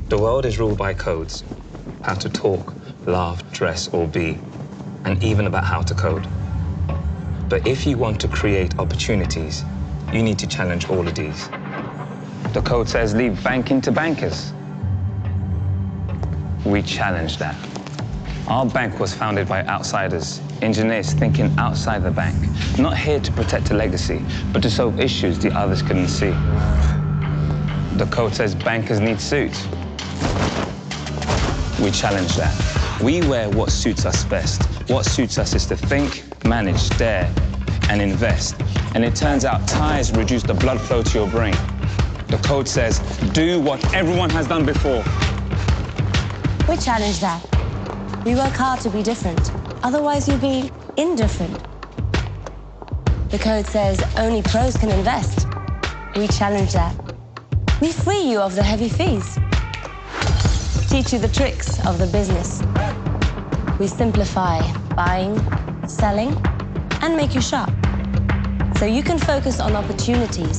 The world is ruled by codes. How to talk, laugh, dress, or be. And even about how to code. But if you want to create opportunities, you need to challenge all of these. The code says leave banking to bankers. We challenge that. Our bank was founded by outsiders, engineers thinking outside the bank, not here to protect a legacy, but to solve issues the others couldn't see. The code says bankers need suits. We challenge that. We wear what suits us best. What suits us is to think, manage, dare, and invest. And it turns out ties reduce the blood flow to your brain. The code says, do what everyone has done before. We challenge that. We work hard to be different. Otherwise, you'll be indifferent. The code says only pros can invest. We challenge that. We free you of the heavy fees. Teach you the tricks of the business. We simplify buying, selling, and make you sharp. So you can focus on opportunities.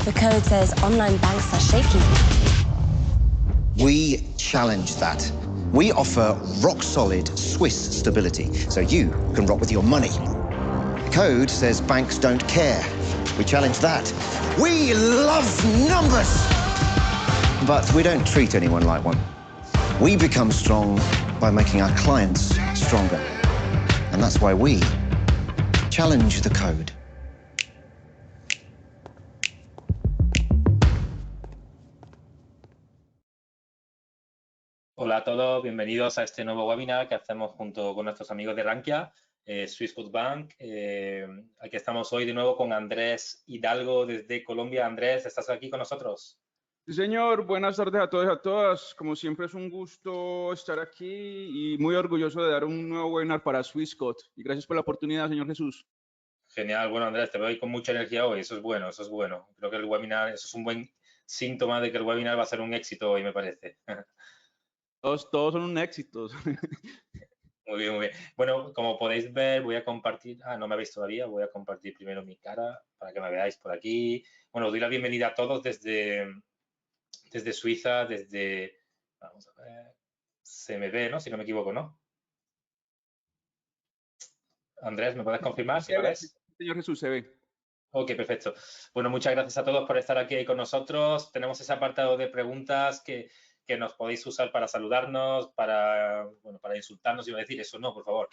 The code says online banks are shaky. We challenge that. We offer rock-solid Swiss stability, so you can rock with your money. The code says banks don't care. We challenge that. We love numbers! But we don't treat anyone like one. We become strong by making our clients stronger. And that's why we challenge the code. Hola a todos, bienvenidos a este nuevo webinar que hacemos junto con nuestros amigos de Rankia, Swissquote Bank. Aquí estamos hoy de nuevo con Andrés Hidalgo desde Colombia. Andrés, ¿estás aquí con nosotros? Sí, señor. Buenas tardes a todos y a todas. Como siempre es un gusto estar aquí y muy orgulloso de dar un nuevo webinar para Swissquote. Y gracias por la oportunidad, señor Jesús. Genial. Bueno, Andrés, te veo ahí con mucha energía hoy. Eso es bueno, eso es bueno. Creo que el webinar, eso es un buen síntoma de que el webinar va a ser un éxito hoy, me parece. Todos son un éxito. Muy bien, muy bien. Bueno, como podéis ver, voy a compartir... no me veis todavía. Voy a compartir primero mi cara para que me veáis por aquí. Bueno, os doy la bienvenida a todos desde Suiza, vamos a ver, se me ve, ¿no? Si no me equivoco, ¿no? Andrés, ¿me puedes confirmar si me ves? Señor Jesús, se ve. Ok, perfecto. Bueno, muchas gracias a todos por estar aquí con nosotros. Tenemos ese apartado de preguntas que nos podéis usar para saludarnos, para insultarnos, iba a decir eso, no, por favor,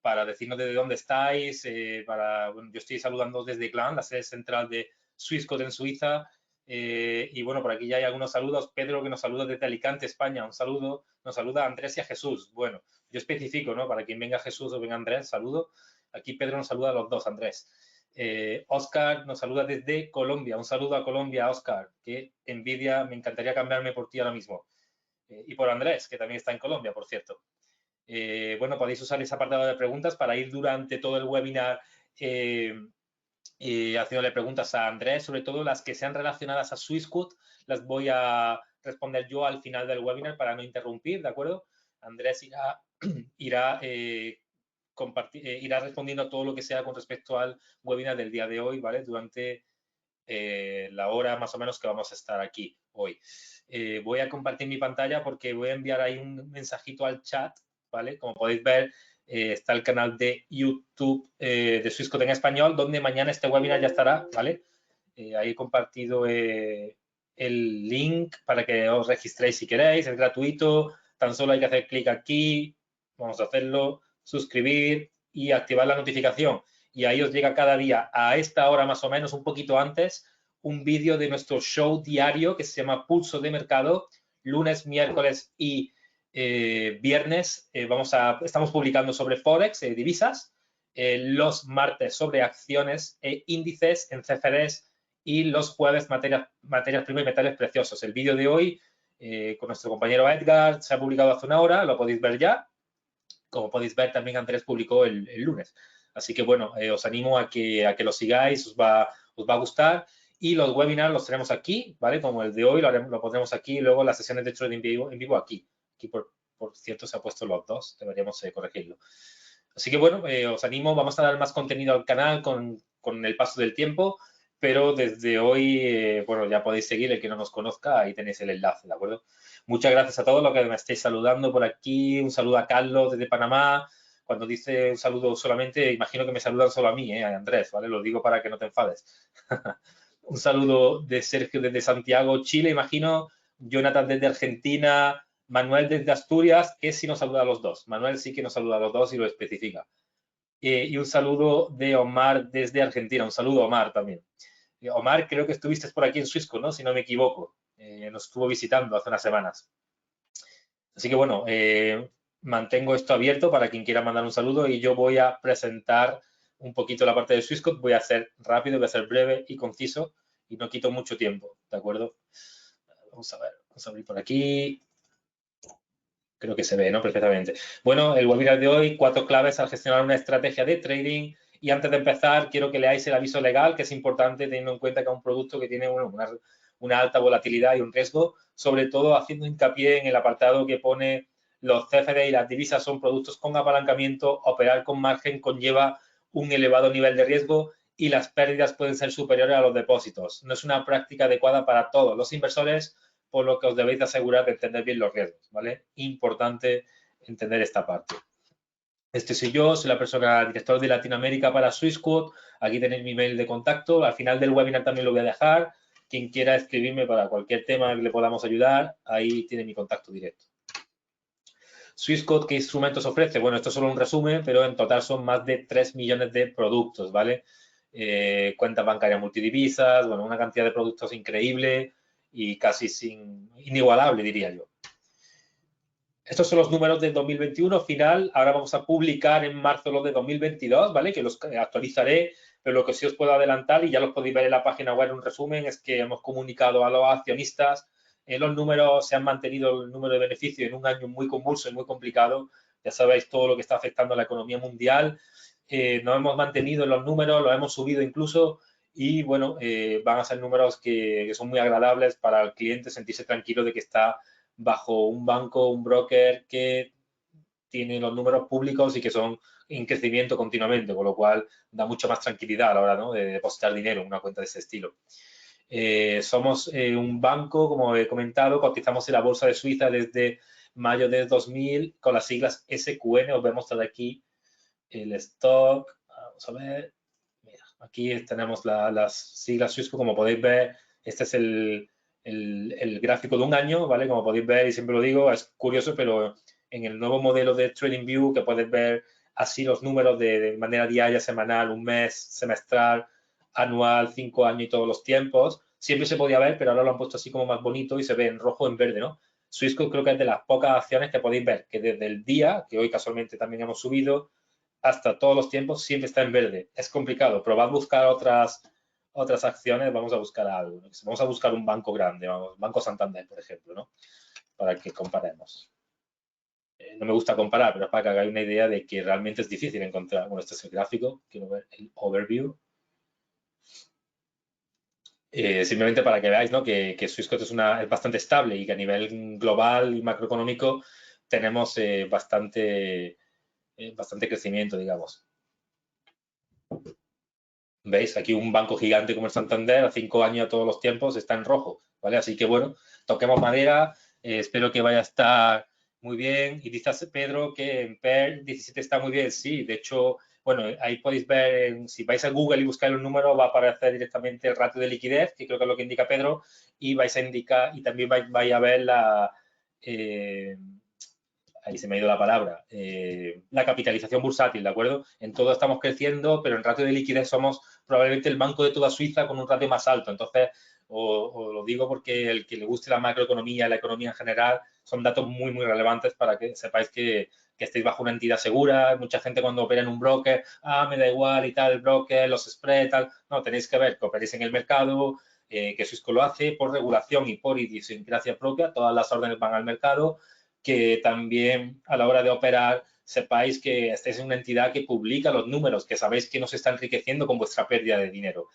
para decirnos desde dónde estáis, yo estoy saludando desde Gland, la sede central de Swissquote en Suiza, y bueno, por aquí ya hay algunos saludos. Pedro, que nos saluda desde Alicante, España, un saludo. Nos saluda a Andrés y a Jesús. Bueno, yo especifico, ¿no? Para quien venga Jesús o venga Andrés, saludo. Aquí Pedro nos saluda a los dos, Andrés. Oscar nos saluda desde Colombia. Un saludo a Colombia, Oscar. Qué envidia, me encantaría cambiarme por ti ahora mismo. Y por Andrés, que también está en Colombia, por cierto. Bueno, podéis usar ese apartado de preguntas para ir durante todo el webinar haciéndole preguntas a Andrés, sobre todo las que sean relacionadas a Swissquote, las voy a responder yo al final del webinar para no interrumpir, ¿de acuerdo? Andrés irá respondiendo todo lo que sea con respecto al webinar del día de hoy, ¿vale? Durante la hora más o menos que vamos a estar aquí hoy. Voy a compartir mi pantalla porque voy a enviar ahí un mensajito al chat, ¿vale? Como podéis ver, está el canal de YouTube de Swissquote en español, donde mañana este webinar ya estará, ¿vale? Ahí he compartido el link para que os registréis si queréis, es gratuito, tan solo hay que hacer clic aquí, vamos a hacerlo, suscribir y activar la notificación. Y ahí os llega cada día a esta hora más o menos, un poquito antes, un vídeo de nuestro show diario que se llama Pulso de Mercado, lunes, miércoles y viernes. Estamos publicando sobre Forex, divisas, los martes sobre acciones e índices en CFDs y los jueves materias primas y metales preciosos. El vídeo de hoy con nuestro compañero Edgar se ha publicado hace una hora, lo podéis ver ya. Como podéis ver, también Andrés publicó el lunes. Así que, bueno, os animo a que lo sigáis, os va a gustar. Y los webinars los tenemos aquí, ¿vale? Como el de hoy lo pondremos aquí y luego las sesiones de trading en vivo aquí. Aquí, por cierto, se ha puesto los dos, deberíamos corregirlo. Así que, bueno, os animo, vamos a dar más contenido al canal con el paso del tiempo. pero desde hoy, bueno, ya podéis seguir, el que no nos conozca, ahí tenéis el enlace, ¿de acuerdo? Muchas gracias a todos los que me estéis saludando por aquí. Un saludo a Carlos desde Panamá. Cuando dice un saludo solamente, imagino que me saludan solo a mí, a Andrés, ¿vale? Lo digo para que no te enfades. Un saludo de Sergio desde Santiago, Chile, imagino. Jonathan desde Argentina. Manuel desde Asturias, que sí nos saluda a los dos. Manuel sí que nos saluda a los dos y lo especifica. Y un saludo de Omar desde Argentina. Un saludo, Omar, también. Omar, creo que estuviste por aquí en Swissquote, ¿no? Si no me equivoco. Nos estuvo visitando hace unas semanas. Así que bueno, mantengo esto abierto para quien quiera mandar un saludo y yo voy a presentar un poquito la parte de Swissquote. Voy a ser rápido, voy a ser breve y conciso y no quito mucho tiempo, ¿de acuerdo? Vamos a ver, vamos a abrir por aquí. Creo que se ve, ¿no? Perfectamente. Bueno, el webinar de hoy, 4 claves al gestionar una estrategia de trading. Y antes de empezar, quiero que leáis el aviso legal, que es importante teniendo en cuenta que es un producto que tiene una alta volatilidad y un riesgo, sobre todo haciendo hincapié en el apartado que pone los CFD y las divisas son productos con apalancamiento, operar con margen conlleva un elevado nivel de riesgo y las pérdidas pueden ser superiores a los depósitos. No es una práctica adecuada para todos los inversores, por lo que os debéis de asegurar de entender bien los riesgos, ¿vale? Importante entender esta parte. Este soy yo, soy la persona director de Latinoamérica para Swissquote. Aquí tenéis mi mail de contacto. Al final del webinar también lo voy a dejar. Quien quiera escribirme para cualquier tema que le podamos ayudar, ahí tiene mi contacto directo. Swissquote, ¿qué instrumentos ofrece? Bueno, esto es solo un resumen, pero en total son más de 3 millones de productos, ¿vale? Cuentas bancarias multidivisas, bueno, una cantidad de productos increíble y casi inigualable, diría yo. Estos son los números del 2021 final. Ahora vamos a publicar en marzo los de 2022, ¿vale? Que los actualizaré, pero lo que sí os puedo adelantar, y ya los podéis ver en la página web en un resumen, es que hemos comunicado a los accionistas. Los números se han mantenido, el número de beneficios en un año muy convulso y muy complicado. Ya sabéis todo lo que está afectando a la economía mundial. Nos hemos mantenido en los números, los hemos subido incluso. Y bueno, van a ser números que son muy agradables para el cliente, sentirse tranquilo de que está bajo un banco, un broker que tiene los números públicos y que son en crecimiento continuamente, con lo cual da mucha más tranquilidad a la hora, ¿no?, de depositar dinero en una cuenta de ese estilo. Somos un banco, como he comentado, cotizamos en la Bolsa de Suiza desde mayo de 2000 con las siglas SQN. Os voy a mostrar aquí el stock. Vamos a ver. Mira, aquí tenemos las siglas Swissquote. Como podéis ver, este es el gráfico de un año, ¿vale? Como podéis ver, y siempre lo digo, es curioso, pero en el nuevo modelo de TradingView, que podéis ver así los números de manera diaria, semanal, un mes, semestral, anual, 5 años y todos los tiempos, siempre se podía ver, pero ahora lo han puesto así como más bonito y se ve en rojo o en verde, ¿no? Swissquote creo que es de las pocas acciones que podéis ver que desde el día, que hoy casualmente también hemos subido, hasta todos los tiempos siempre está en verde. Es complicado. Probad buscar otras acciones, vamos a buscar algo, ¿no? Vamos a buscar un banco grande, vamos, Banco Santander, por ejemplo, ¿no? Para que comparemos. No me gusta comparar, pero es para que hagáis una idea de que realmente es difícil encontrar. Bueno, este es el gráfico, quiero ver el overview. Simplemente para que veáis, ¿no?, que Swissquote es bastante estable y que a nivel global y macroeconómico tenemos bastante crecimiento, digamos. ¿Veis? Aquí un banco gigante como el Santander, a 5 años a todos los tiempos, está en rojo, ¿vale? Así que, bueno, toquemos madera. Espero que vaya a estar muy bien. Y dice Pedro que en PER 17 está muy bien. Sí, de hecho, bueno, ahí podéis ver, si vais a Google y buscáis los números, va a aparecer directamente el ratio de liquidez, que creo que es lo que indica Pedro, y vais a indicar, y también vais a ver ahí se me ha ido la palabra, la capitalización bursátil, ¿de acuerdo? En todo estamos creciendo, pero en ratio de liquidez somos probablemente el banco de toda Suiza con un ratio más alto. Entonces, os lo digo porque el que le guste la macroeconomía, la economía en general, son datos muy, muy relevantes para que sepáis que estéis bajo una entidad segura. Mucha gente cuando opera en un broker, me da igual y tal, el broker, los spreads, tal. No, tenéis que ver que operéis en el mercado, que Swissquote lo hace por regulación y por idiosincrasia propia. Todas las órdenes van al mercado. Que también a la hora de operar sepáis que estáis en una entidad que publica los números, que sabéis que no se está enriqueciendo con vuestra pérdida de dinero.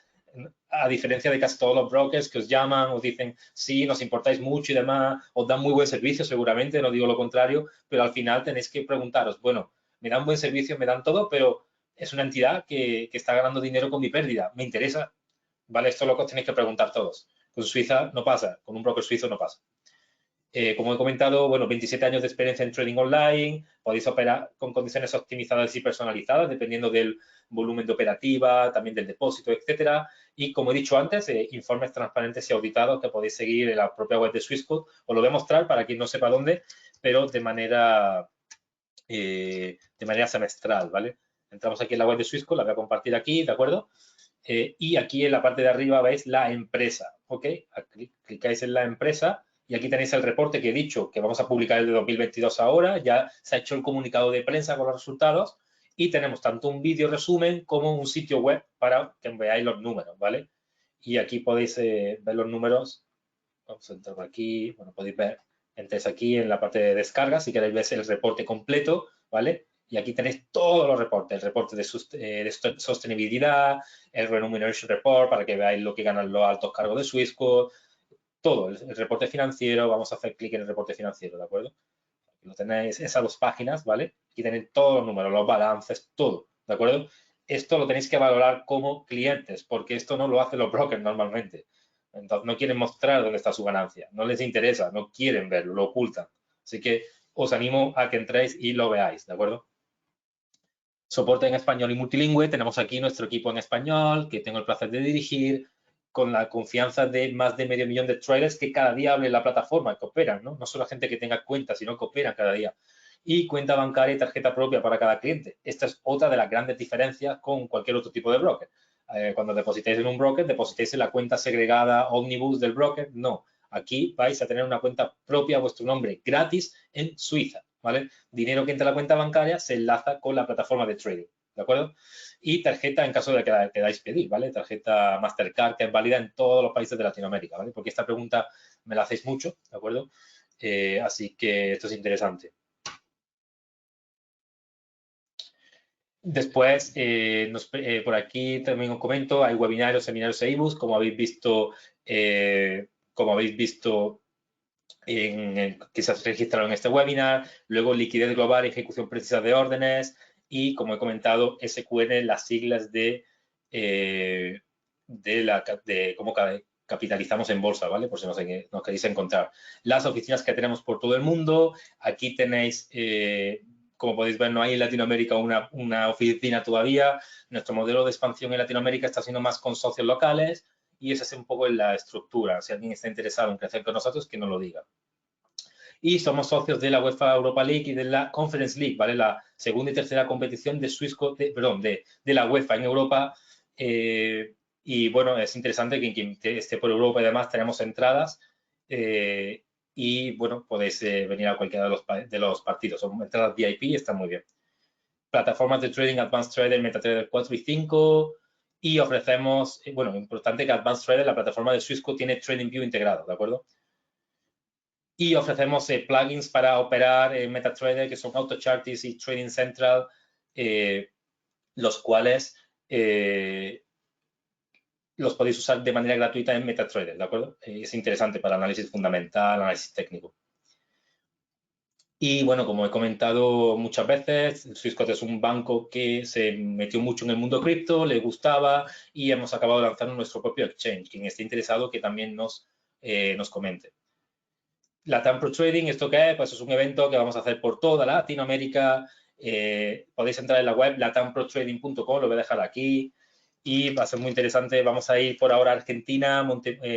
A diferencia de casi todos los brokers que os llaman, os dicen, sí, nos importáis mucho y demás, os dan muy buen servicio seguramente, no digo lo contrario, pero al final tenéis que preguntaros, bueno, me dan buen servicio, me dan todo, pero es una entidad que está ganando dinero con mi pérdida. ¿Me interesa? ¿vale? Esto lo que os tenéis que preguntar todos. Con Suiza no pasa, con un broker suizo no pasa. Como he comentado, bueno, 27 años de experiencia en trading online, podéis operar con condiciones optimizadas y personalizadas, dependiendo del volumen de operativa, también del depósito, etcétera. Y como he dicho antes, informes transparentes y auditados que podéis seguir en la propia web de Swissquote. Os lo voy a mostrar para quien no sepa dónde, pero de manera semestral, ¿vale? Entramos aquí en la web de Swissquote, la voy a compartir aquí, ¿de acuerdo? Y aquí en la parte de arriba veis la empresa, ¿ok? Clicáis en la empresa y aquí tenéis el reporte que he dicho que vamos a publicar el de 2022 ahora. Ya se ha hecho el comunicado de prensa con los resultados y tenemos tanto un vídeo resumen como un sitio web para que veáis los números, ¿vale? Y aquí podéis ver los números. Vamos a entrar por aquí. Bueno, podéis ver, entréis aquí en la parte de descarga si queréis ver el reporte completo, ¿vale? Y aquí tenéis todos los reportes, el reporte de sostenibilidad, el Remuneration Report para que veáis lo que ganan los altos cargos de Swissquote, todo, el reporte financiero. Vamos a hacer clic en el reporte financiero, ¿de acuerdo? Aquí lo tenéis, esas 2 páginas, ¿vale? Aquí tenéis todos los números, los balances, todo, ¿de acuerdo? Esto lo tenéis que valorar como clientes, porque esto no lo hacen los brokers normalmente. Entonces, no quieren mostrar dónde está su ganancia, no les interesa, no quieren verlo, lo ocultan. Así que os animo a que entréis y lo veáis, ¿de acuerdo? Soporte en español y multilingüe. Tenemos aquí nuestro equipo en español, que tengo el placer de dirigir, con la confianza de más de medio millón de traders que cada día hablen la plataforma, que operan, ¿no? No solo gente que tenga cuenta, sino que operan cada día. Y cuenta bancaria y tarjeta propia para cada cliente. Esta es otra de las grandes diferencias con cualquier otro tipo de broker. Cuando depositáis en un broker, depositáis en la cuenta segregada Omnibus del broker. No, aquí vais a tener una cuenta propia a vuestro nombre, gratis en Suiza, ¿vale? Dinero que entra a la cuenta bancaria se enlaza con la plataforma de trading, ¿de acuerdo? Y tarjeta en caso de que queráis pedir, ¿vale? Tarjeta Mastercard que es válida en todos los países de Latinoamérica, ¿vale? Porque esta pregunta me la hacéis mucho, ¿de acuerdo? Así que esto es interesante. Después, por aquí también os comento, hay webinarios, seminarios e ebooks, como habéis visto, que se has registrado en este webinar. Luego, liquidez global, ejecución precisa de órdenes. Y, como he comentado, SQN, las siglas de cómo capitalizamos en bolsa, ¿vale? Por si nos queréis encontrar. Las oficinas que tenemos por todo el mundo. Aquí tenéis, como podéis ver, no hay en Latinoamérica una oficina todavía. Nuestro modelo de expansión en Latinoamérica está siendo más con socios locales y esa es un poco en la estructura. Si alguien está interesado en crecer con nosotros, que nos lo diga. Y somos socios de la UEFA Europa League y de la Conference League, ¿vale? La segunda y tercera competición de Swissquote, de la UEFA en Europa. Y bueno, es interesante que quien esté por Europa y demás tenemos entradas. Y bueno, podéis venir a cualquiera de los partidos. Son entradas VIP y están muy bien. Plataformas de trading, Advanced Trader, MetaTrader 4 y 5. Y ofrecemos, bueno, importante que Advanced Trader, la plataforma de Swissquote, tiene TradingView integrado, ¿de acuerdo? Y ofrecemos plugins para operar en MetaTrader, que son AutoChartis y Trading Central, los cuales los podéis usar de manera gratuita en MetaTrader, ¿de acuerdo? Es interesante para análisis fundamental, análisis técnico. Y bueno, como he comentado muchas veces, Swissquote es un banco que se metió mucho en el mundo cripto, le gustaba y hemos acabado de lanzar nuestro propio exchange. Quien esté interesado que también nos comente. LATAM Pro Trading, ¿esto qué es? Pues es un evento que vamos a hacer por toda Latinoamérica. Podéis entrar en la web latamprotrading.com, lo voy a dejar aquí. Y va a ser muy interesante. Vamos a ir por ahora a Argentina,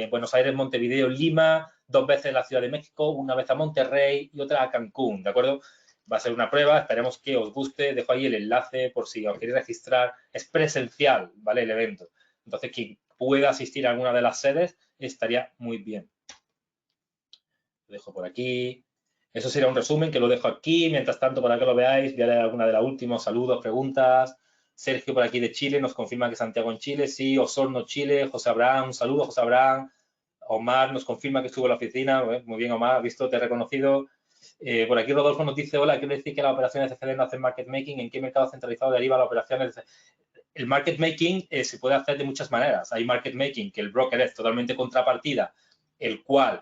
Buenos Aires, Montevideo, Lima, 2 veces a la Ciudad de México, una vez a Monterrey y otra a Cancún, ¿de acuerdo? Va a ser una prueba, esperemos que os guste. Dejo ahí el enlace por si os queréis registrar. Es presencial, ¿vale? El evento. Entonces, quien pueda asistir a alguna de las sedes estaría muy bien. Lo dejo por aquí. Eso será un resumen que lo dejo aquí. Mientras tanto, para que lo veáis, voy a leer alguna de las últimas. Saludos, preguntas. Sergio por aquí de Chile nos confirma que Santiago en Chile. Sí, Osorno, Chile. José Abraham, un saludo, José Abraham. Omar nos confirma que estuvo en la oficina. Muy bien, Omar, visto, te he reconocido. Por aquí Rodolfo nos dice, hola, quiero decir que las operaciones de CFD no hacen market making. ¿En qué mercado centralizado deriva las operaciones? El market making se puede hacer de muchas maneras. Hay market making que el broker es totalmente contrapartida, el cual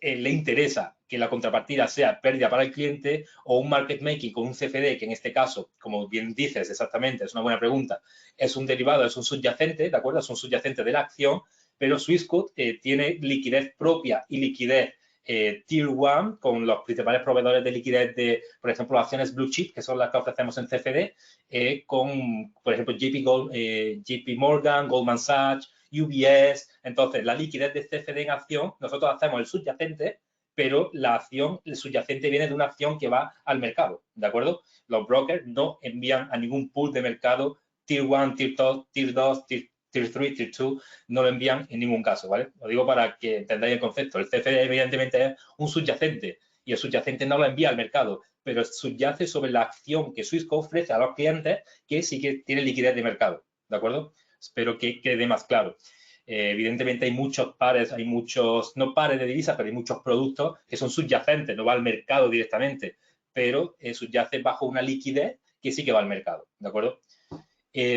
le interesa que la contrapartida sea pérdida para el cliente, o un market making con un CFD, que en este caso, como bien dices exactamente, es una buena pregunta, es un derivado, es un subyacente, ¿de acuerdo? Es un subyacente de la acción, pero Swissquote tiene liquidez propia y liquidez Tier 1 con los principales proveedores de liquidez de, por ejemplo, acciones blue chip, que son las que ofrecemos en CFD, con, por ejemplo, JP Morgan, Goldman Sachs, UBS. Entonces, la liquidez de CFD en acción, nosotros hacemos el subyacente, pero la acción, el subyacente viene de una acción que va al mercado, ¿de acuerdo? Los brokers no envían a ningún pool de mercado Tier 1, Tier 2, Tier 2, Tier 3, Tier 2, no lo envían en ningún caso, ¿vale? Lo digo para que entendáis el concepto. El CFD, evidentemente, es un subyacente y el subyacente no lo envía al mercado, pero subyace sobre la acción que Swissquote ofrece a los clientes que sí que tiene liquidez de mercado, ¿de acuerdo? Espero que quede más claro. Evidentemente hay muchos pares, hay muchos, no pares de divisas, pero hay muchos productos que son subyacentes, no va al mercado directamente, pero subyace bajo una liquidez que sí que va al mercado, ¿de acuerdo?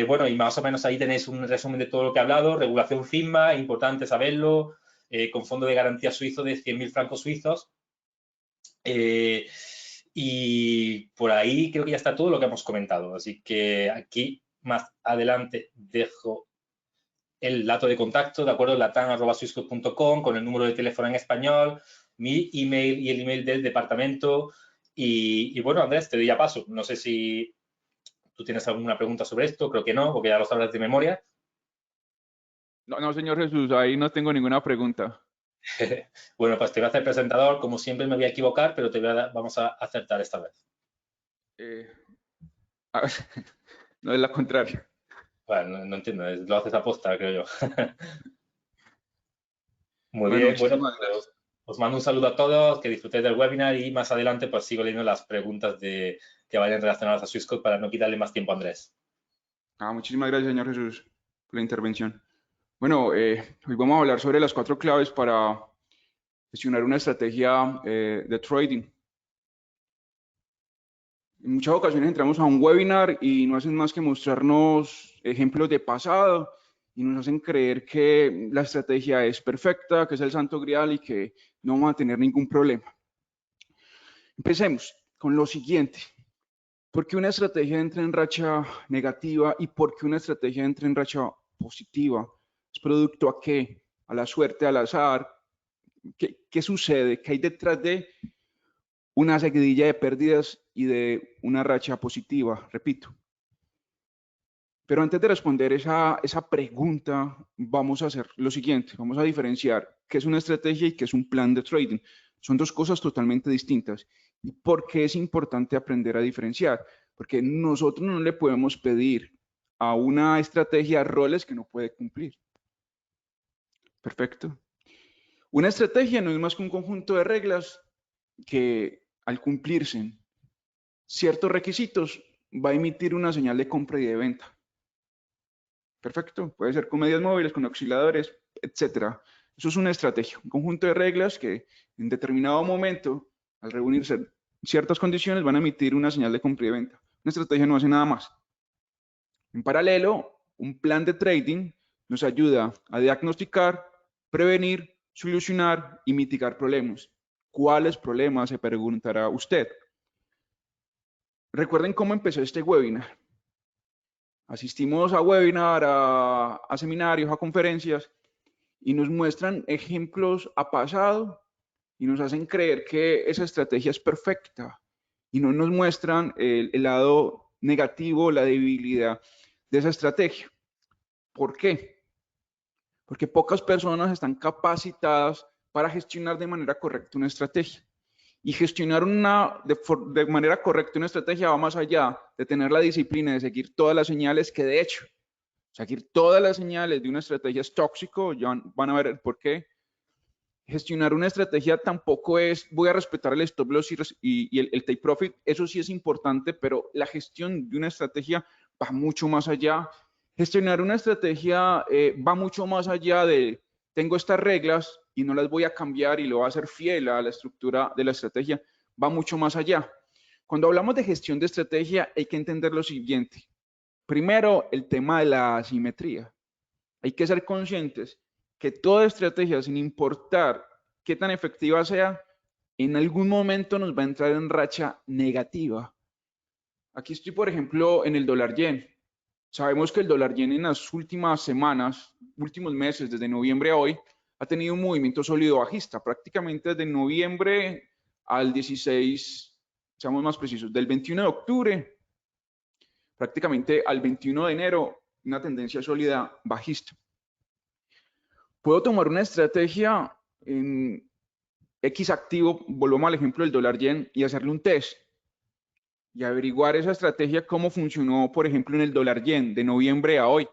Bueno, y más o menos ahí tenéis un resumen de todo lo que he hablado. Regulación FINMA, importante saberlo, con fondo de garantía suizo de 100.000 francos suizos. Y por ahí creo que ya está todo lo que hemos comentado. Así que aquí más adelante dejo el dato de contacto, ¿de acuerdo? latam@swissquote.com, con el número de teléfono en español, mi email y el email del departamento. Y bueno, Andrés, te doy ya paso. No sé si ¿tú tienes alguna pregunta sobre esto? Creo que no, porque ya lo sabes de memoria. No, señor Jesús, ahí no tengo ninguna pregunta. Bueno, pues te voy a hacer presentador. Como siempre me voy a equivocar, pero vamos a acertar esta vez. A ver, no es la contraria. Bueno, no entiendo, lo haces a posta, creo yo. Muy Bueno, bien, bueno, muchísimas gracias. os mando un saludo a todos, que disfrutéis del webinar y más adelante pues sigo leyendo las preguntas que vayan relacionadas a Swissquote para no quitarle más tiempo a Andrés. Muchísimas gracias, señor Jesús, por la intervención. Bueno, hoy vamos a hablar sobre las 4 claves para gestionar una estrategia de trading. En muchas ocasiones entramos a un webinar y no hacen más que mostrarnos ejemplos de pasado y nos hacen creer que la estrategia es perfecta, que es el santo grial y que no vamos a tener ningún problema. Empecemos con lo siguiente. ¿Por qué una estrategia entra en racha negativa y por qué una estrategia entra en racha positiva? ¿Es producto a qué? ¿A la suerte, al azar? ¿Qué sucede? ¿Qué hay detrás de una seguidilla de pérdidas y de una racha positiva? Repito. Pero antes de responder esa pregunta, vamos a hacer lo siguiente. Vamos a diferenciar qué es una estrategia y qué es un plan de trading. Son dos cosas totalmente distintas. ¿Y por qué es importante aprender a diferenciar? Porque nosotros no le podemos pedir a una estrategia roles que no puede cumplir. Perfecto. Una estrategia no es más que un conjunto de reglas que al cumplirse ciertos requisitos va a emitir una señal de compra y de venta. Perfecto, puede ser con medias móviles, con osciladores, etcétera. Eso es una estrategia, un conjunto de reglas que en determinado momento, al reunirse ciertas condiciones, van a emitir una señal de compra y de venta. Una estrategia no hace nada más. En paralelo, un plan de trading nos ayuda a diagnosticar, prevenir, solucionar y mitigar problemas. ¿Cuáles problemas? Se preguntará usted. Recuerden cómo empezó este webinar. Asistimos a webinar, a seminarios, a conferencias y nos muestran ejemplos a pasado y nos hacen creer que esa estrategia es perfecta y no nos muestran el lado negativo, la debilidad de esa estrategia. ¿Por qué? Porque pocas personas están capacitadas para gestionar de manera correcta una estrategia. Y gestionar de manera correcta una estrategia va más allá de tener la disciplina de seguir todas las señales, que de hecho, seguir todas las señales de una estrategia es tóxico, ya van a ver el por qué. Gestionar una estrategia tampoco es, voy a respetar el stop loss y el take profit, eso sí es importante, pero la gestión de una estrategia va mucho más allá. Gestionar una estrategia va mucho más allá de, tengo estas reglas y no las voy a cambiar y lo voy a hacer fiel a la estructura de la estrategia, va mucho más allá. Cuando hablamos de gestión de estrategia hay que entender lo siguiente. Primero, el tema de la asimetría. Hay que ser conscientes que toda estrategia, sin importar qué tan efectiva sea, en algún momento nos va a entrar en racha negativa. Aquí estoy, por ejemplo, en el dólar yen. Sabemos que el dólar yen en las últimas semanas, últimos meses, desde noviembre a hoy, ha tenido un movimiento sólido bajista, prácticamente desde noviembre al 16, seamos más precisos, del 21 de octubre, prácticamente al 21 de enero, una tendencia sólida bajista. Puedo tomar una estrategia en X activo, volvamos al ejemplo del dólar yen, y hacerle un test y averiguar esa estrategia cómo funcionó, por ejemplo, en el dólar yen de noviembre a hoy.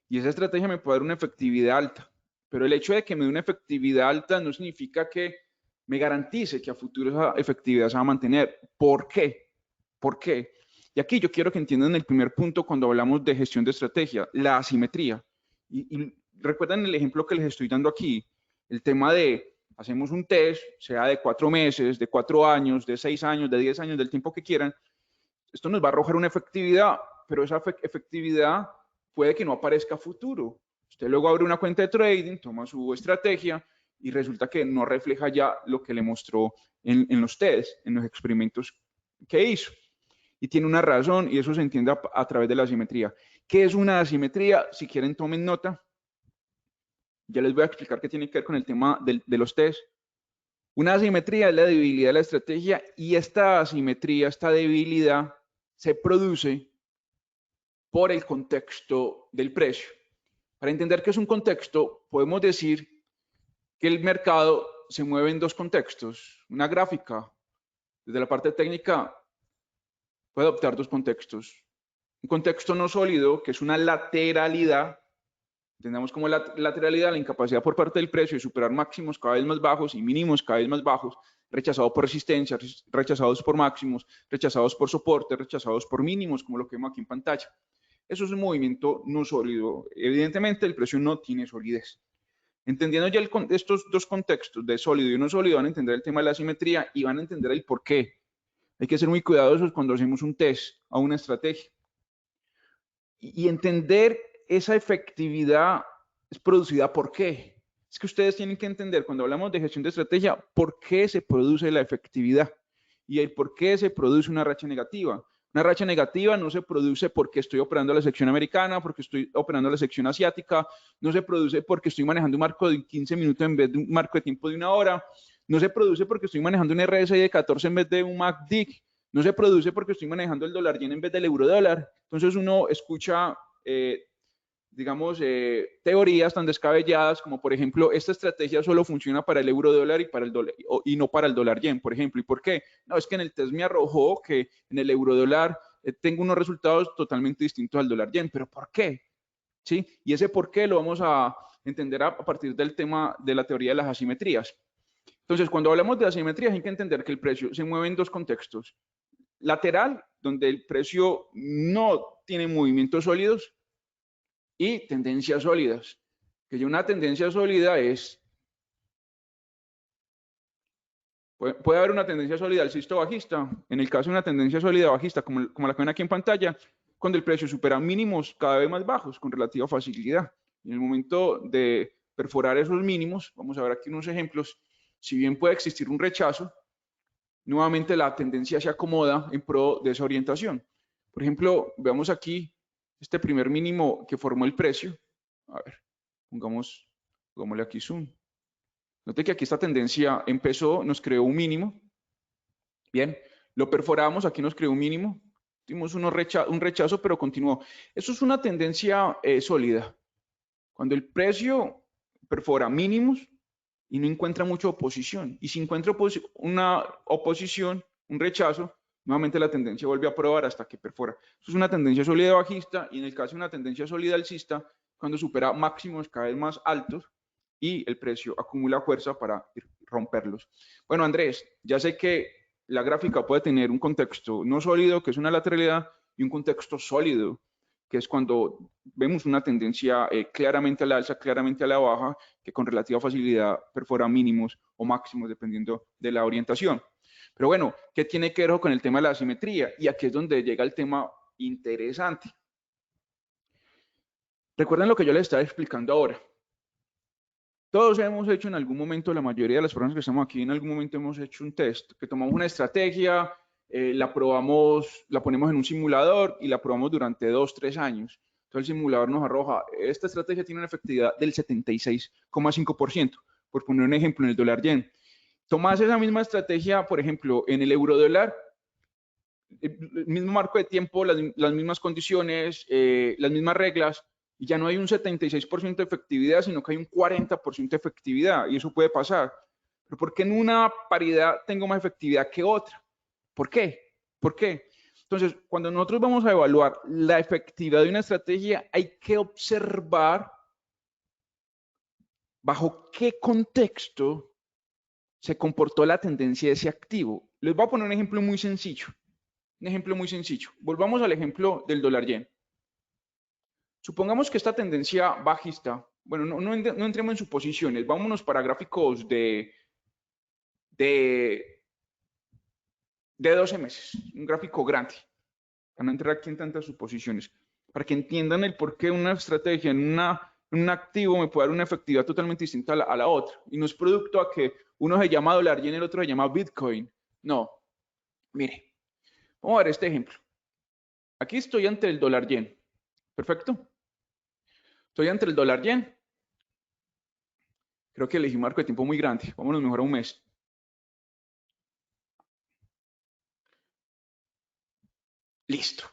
Y esa estrategia me puede dar una efectividad alta, pero el hecho de que me dé una efectividad alta no significa que me garantice que a futuro esa efectividad se va a mantener. ¿Por qué? ¿Por qué? Y aquí yo quiero que entiendan el primer punto cuando hablamos de gestión de estrategia, la asimetría. Y recuerdan el ejemplo que les estoy dando aquí, el tema de hacemos un test, sea de 4 meses, de 4 años, de 6 años, de 10 años, del tiempo que quieran. Esto nos va a arrojar una efectividad, pero esa efectividad puede que no aparezca a futuro. Usted luego abre una cuenta de trading, toma su estrategia y resulta que no refleja ya lo que le mostró en los tests, en los experimentos que hizo. Y tiene una razón y eso se entiende a través de la asimetría. ¿Qué es una asimetría? Si quieren tomen nota. Ya les voy a explicar qué tiene que ver con el tema de los tests. Una asimetría es la debilidad de la estrategia y esta asimetría, esta debilidad se produce por el contexto del precio. Para entender qué es un contexto, podemos decir que el mercado se mueve en dos contextos. Una gráfica, desde la parte técnica, puede adoptar dos contextos. Un contexto no sólido, que es una lateralidad. Entendamos como lateralidad la incapacidad por parte del precio de superar máximos cada vez más bajos y mínimos cada vez más bajos, rechazados por resistencia, rechazados por máximos, rechazados por soporte, rechazados por mínimos, como lo que vemos aquí en pantalla. Eso es un movimiento no sólido. Evidentemente, el precio no tiene solidez. Entendiendo ya estos dos contextos de sólido y no sólido, van a entender el tema de la asimetría y van a entender el por qué. Hay que ser muy cuidadosos cuando hacemos un test a una estrategia. Y entender esa efectividad es producida por qué. Es que ustedes tienen que entender cuando hablamos de gestión de estrategia por qué se produce la efectividad y el por qué se produce una racha negativa. Una racha negativa no se produce porque estoy operando la sección americana, porque estoy operando la sección asiática, no se produce porque estoy manejando un marco de 15 minutos en vez de un marco de tiempo de 1 hora, no se produce porque estoy manejando un RSI de 14 en vez de un MACD, no se produce porque estoy manejando el dólar yen en vez del euro dólar. Entonces uno escucha, digamos, teorías tan descabelladas como, por ejemplo, esta estrategia solo funciona para el euro dólar y, para el dólar, y no para el dólar yen, por ejemplo. ¿Y por qué? No, es que en el test me arrojó que en el euro dólar tengo unos resultados totalmente distintos al dólar yen. ¿Pero por qué? ¿Sí? Y ese por qué lo vamos a entender a partir del tema de la teoría de las asimetrías. Entonces, cuando hablamos de asimetrías, hay que entender que el precio se mueve en dos contextos. Lateral, donde el precio no tiene movimientos sólidos, y tendencias sólidas. Que ya una tendencia sólida es, puede haber una tendencia sólida alcista o bajista. En el caso de una tendencia sólida bajista, como la que ven aquí en pantalla, cuando el precio supera mínimos cada vez más bajos con relativa facilidad. En el momento de perforar esos mínimos, vamos a ver aquí unos ejemplos, si bien puede existir un rechazo, nuevamente la tendencia se acomoda en pro de esa orientación. Por ejemplo, veamos aquí este primer mínimo que formó el precio. A ver, pongámosle aquí zoom. Note que aquí esta tendencia empezó, nos creó un mínimo. Bien, lo perforamos, aquí nos creó un mínimo. Tuvimos un rechazo, pero continuó. Eso es una tendencia sólida. Cuando el precio perfora mínimos y no encuentra mucha oposición. Y si encuentra una oposición, un rechazo, nuevamente la tendencia vuelve a probar hasta que perfora. Eso es una tendencia sólida bajista y en el caso de una tendencia sólida alcista, cuando supera máximos cada vez más altos y el precio acumula fuerza para romperlos. Bueno, Andrés, ya sé que la gráfica puede tener un contexto no sólido, que es una lateralidad, y un contexto sólido, que es cuando vemos una tendencia claramente a la alza, claramente a la baja, que con relativa facilidad perfora mínimos o máximos dependiendo de la orientación. Pero bueno, ¿qué tiene que ver con el tema de la asimetría? Y aquí es donde llega el tema interesante. Recuerden lo que yo les estaba explicando ahora. Todos hemos hecho en algún momento, la mayoría de las personas que estamos aquí en algún momento hemos hecho un test, que tomamos una estrategia, la probamos, la ponemos en un simulador y la probamos durante 2, 3 años. Entonces el simulador nos arroja, esta estrategia tiene una efectividad del 76,5%, por poner un ejemplo en el dólar yen. Tomas esa misma estrategia, por ejemplo, en el euro dólar, el mismo marco de tiempo, las mismas condiciones, las mismas reglas, y ya no hay un 76% de efectividad, sino que hay un 40% de efectividad, y eso puede pasar. Pero ¿por qué en una paridad tengo más efectividad que otra? ¿Por qué? ¿Por qué? Entonces, cuando nosotros vamos a evaluar la efectividad de una estrategia, hay que observar bajo qué contexto se comportó la tendencia de ese activo. Les voy a poner un ejemplo muy sencillo. Un ejemplo muy sencillo. Volvamos al ejemplo del dólar yen. Supongamos que esta tendencia bajista, bueno, no entremos en suposiciones, vámonos para gráficos de 12 meses, un gráfico grande, para no entrar aquí en tantas suposiciones, para que entiendan el por qué una estrategia en un activo me puede dar una efectividad totalmente distinta a la otra. Y no es producto a que uno se llama dólar yen y el otro se llama Bitcoin. No. Mire, vamos a ver este ejemplo. Aquí estoy ante el dólar yen. Perfecto. Estoy entre el dólar yen. Creo que elegí un marco de tiempo muy grande. Vámonos mejor a un mes. Listo.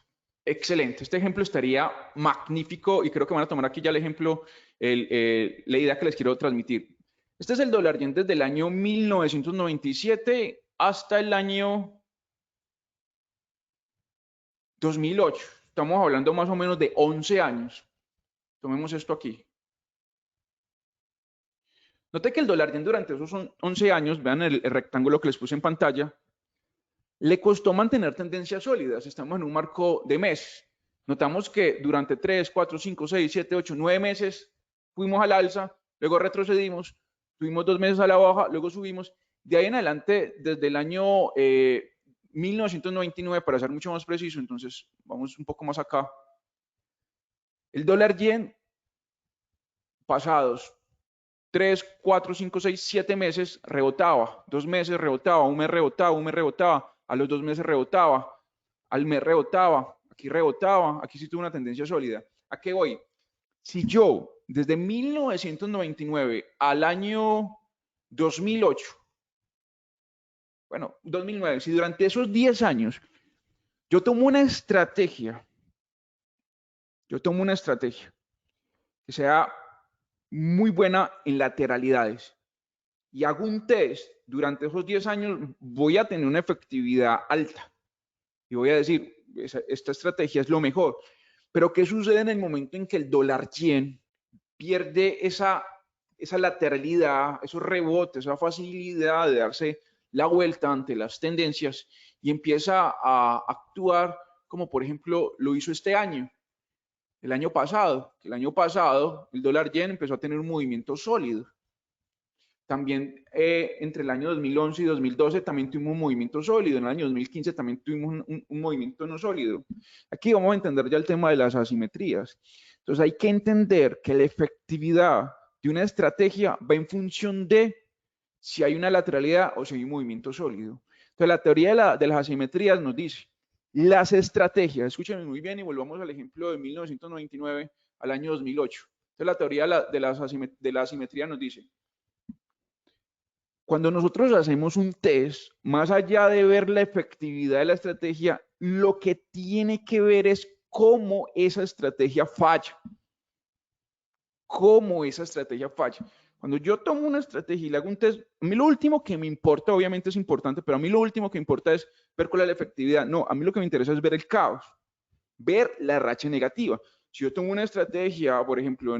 Excelente. Este ejemplo estaría magnífico y creo que van a tomar aquí ya el ejemplo, la idea que les quiero transmitir. Este es el dólar yen desde el año 1997 hasta el año 2008. Estamos hablando más o menos de 11 años. Tomemos esto aquí. Note que el dólar yen durante esos 11 años, vean el rectángulo que les puse en pantalla, le costó mantener tendencias sólidas. Estamos en un marco de meses. Notamos que durante 3, 4, 5, 6, 7, 8, 9 meses fuimos al alza, luego retrocedimos, tuvimos 2 meses a la baja, luego subimos. De ahí en adelante, desde el año 1999, para ser mucho más preciso, entonces vamos un poco más acá. El dólar yen pasados 3, 4, 5, 6, 7 meses rebotaba, 2 meses rebotaba, un mes rebotaba, un mes rebotaba, a los 2 meses rebotaba, al mes rebotaba, aquí sí tuvo una tendencia sólida. ¿A qué voy? Si yo desde 1999 al año 2008, bueno, 2009, si durante esos 10 años yo tomo una estrategia que sea muy buena en lateralidades y hago un test durante esos 10 años, voy a tener una efectividad alta y voy a decir, esta estrategia es lo mejor. Pero ¿qué sucede en el momento en que el dólar yen pierde esa lateralidad, esos rebotes, esa facilidad de darse la vuelta ante las tendencias y empieza a actuar como por ejemplo lo hizo este año? El año pasado el dólar yen empezó a tener un movimiento sólido. También entre el año 2011 y 2012 también tuvimos un movimiento sólido. En el año 2015 también tuvimos un movimiento no sólido. Aquí vamos a entender ya el tema de las asimetrías. Entonces hay que entender que la efectividad de una estrategia va en función de si hay una lateralidad o si hay un movimiento sólido. Entonces la teoría de las asimetrías nos dice, las estrategias, escúchenme muy bien y volvamos al ejemplo de 1999 al año 2008. Entonces la teoría de la asimetría nos dice, cuando nosotros hacemos un test, más allá de ver la efectividad de la estrategia, lo que tiene que ver es cómo esa estrategia falla. Cómo esa estrategia falla. Cuando yo tomo una estrategia y le hago un test, a mí lo último que me importa, obviamente es importante, pero a mí lo último que importa es ver cuál es la efectividad. No, a mí lo que me interesa es ver el caos, ver la racha negativa. Si yo tomo una estrategia, por ejemplo,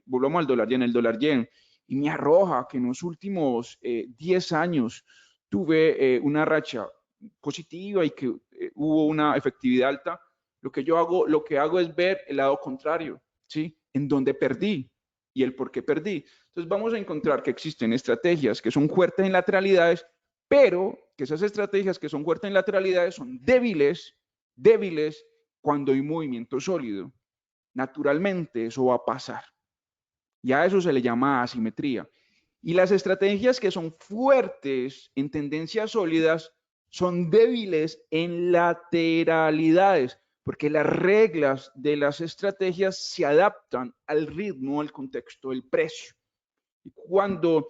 volvamos al dólar yen, el dólar yen, y me arroja que en los últimos 10 años tuve una racha positiva y que hubo una efectividad alta, lo que hago es ver el lado contrario, ¿sí? En donde perdí y el por qué perdí. Entonces vamos a encontrar que existen estrategias que son fuertes en lateralidades, pero que esas estrategias que son fuertes en lateralidades son débiles cuando hay movimiento sólido. Naturalmente eso va a pasar. Y a eso se le llama asimetría. Y las estrategias que son fuertes en tendencias sólidas son débiles en lateralidades, porque las reglas de las estrategias se adaptan al ritmo, al contexto del precio. Y cuando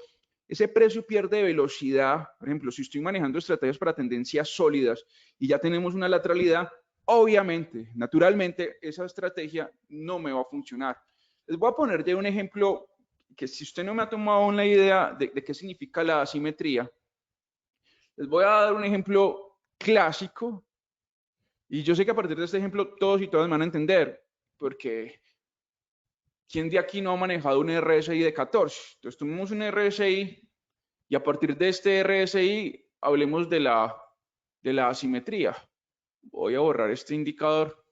ese precio pierde velocidad, por ejemplo, si estoy manejando estrategias para tendencias sólidas y ya tenemos una lateralidad, obviamente, naturalmente, esa estrategia no me va a funcionar. Les voy a poner de un ejemplo que si usted no me ha tomado una idea de qué significa la asimetría, les voy a dar un ejemplo clásico y yo sé que a partir de este ejemplo todos y todas me van a entender, porque ¿quién de aquí no ha manejado un RSI de 14? Entonces tomemos un RSI y a partir de este RSI hablemos de la asimetría. Voy a borrar este indicador,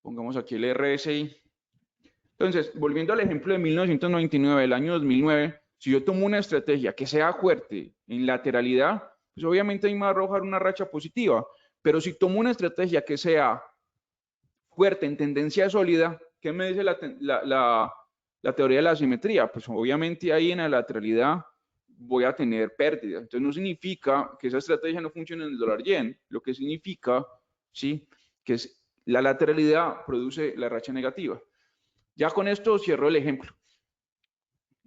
pongamos aquí el RSI. Entonces, volviendo al ejemplo de 1999, el año 2009, si yo tomo una estrategia que sea fuerte en lateralidad, pues obviamente ahí me va a arrojar una racha positiva. Pero si tomo una estrategia que sea fuerte en tendencia sólida, ¿qué me dice la teoría de la asimetría? Pues obviamente ahí en la lateralidad voy a tener pérdidas. Entonces no significa que esa estrategia no funcione en el dólar yen, lo que significa, ¿sí?, que es la lateralidad produce la racha negativa. Ya con esto cierro el ejemplo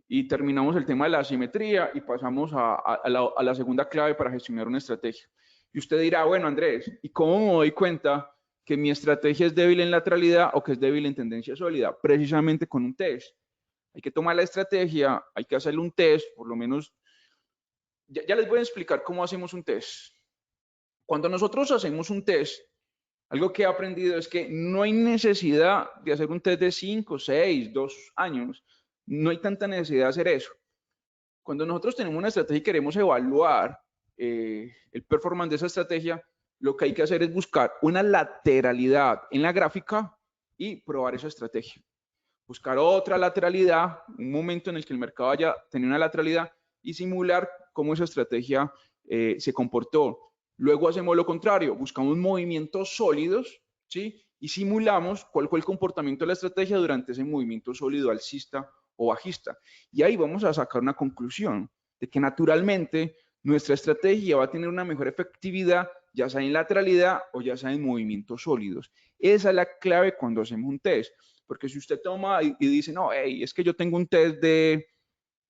y terminamos el tema de la asimetría y pasamos a la segunda clave para gestionar una estrategia. Y usted dirá, bueno, Andrés, ¿y cómo me doy cuenta que mi estrategia es débil en lateralidad o que es débil en tendencia sólida? Precisamente con un test. Hay que tomar la estrategia, hay que hacerle un test, por lo menos. Ya les voy a explicar cómo hacemos un test. Cuando nosotros hacemos un test, algo que he aprendido es que no hay necesidad de hacer un test de 5, 6, 2 años. No hay tanta necesidad de hacer eso. Cuando nosotros tenemos una estrategia y queremos evaluar el performance de esa estrategia, lo que hay que hacer es buscar una lateralidad en la gráfica y probar esa estrategia. Buscar otra lateralidad, un momento en el que el mercado haya tenido una lateralidad y simular cómo esa estrategia se comportó. Luego hacemos lo contrario, buscamos movimientos sólidos, ¿sí?, y simulamos cuál fue el comportamiento de la estrategia durante ese movimiento sólido alcista o bajista. Y ahí vamos a sacar una conclusión de que naturalmente nuestra estrategia va a tener una mejor efectividad, ya sea en lateralidad o ya sea en movimientos sólidos. Esa es la clave cuando hacemos un test. Porque si usted toma y dice, no, hey, es que yo tengo un test de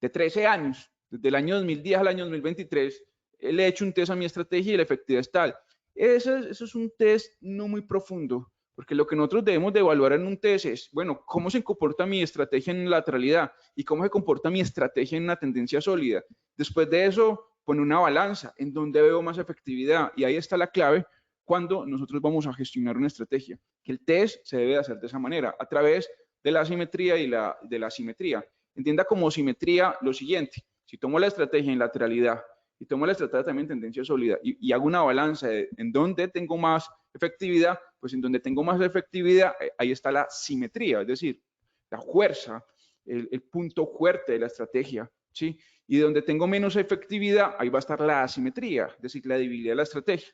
13 años, desde el año 2010 al año 2023, le he hecho un test a mi estrategia y la efectividad es tal. Eso es un test no muy profundo, porque lo que nosotros debemos de evaluar en un test es, bueno, ¿cómo se comporta mi estrategia en lateralidad? ¿Y cómo se comporta mi estrategia en una tendencia sólida? Después de eso, pone una balanza en donde veo más efectividad. Y ahí está la clave cuando nosotros vamos a gestionar una estrategia, que el test se debe hacer de esa manera, a través de la asimetría y de la asimetría. Entienda como simetría lo siguiente: si tomo la estrategia en lateralidad y tomo la estrategia también en tendencia sólida y hago una balanza en donde tengo más efectividad, pues en donde tengo más efectividad, ahí está la simetría, es decir, la fuerza, el punto fuerte de la estrategia, ¿sí? Y donde tengo menos efectividad, ahí va a estar la asimetría, es decir, la debilidad de la estrategia.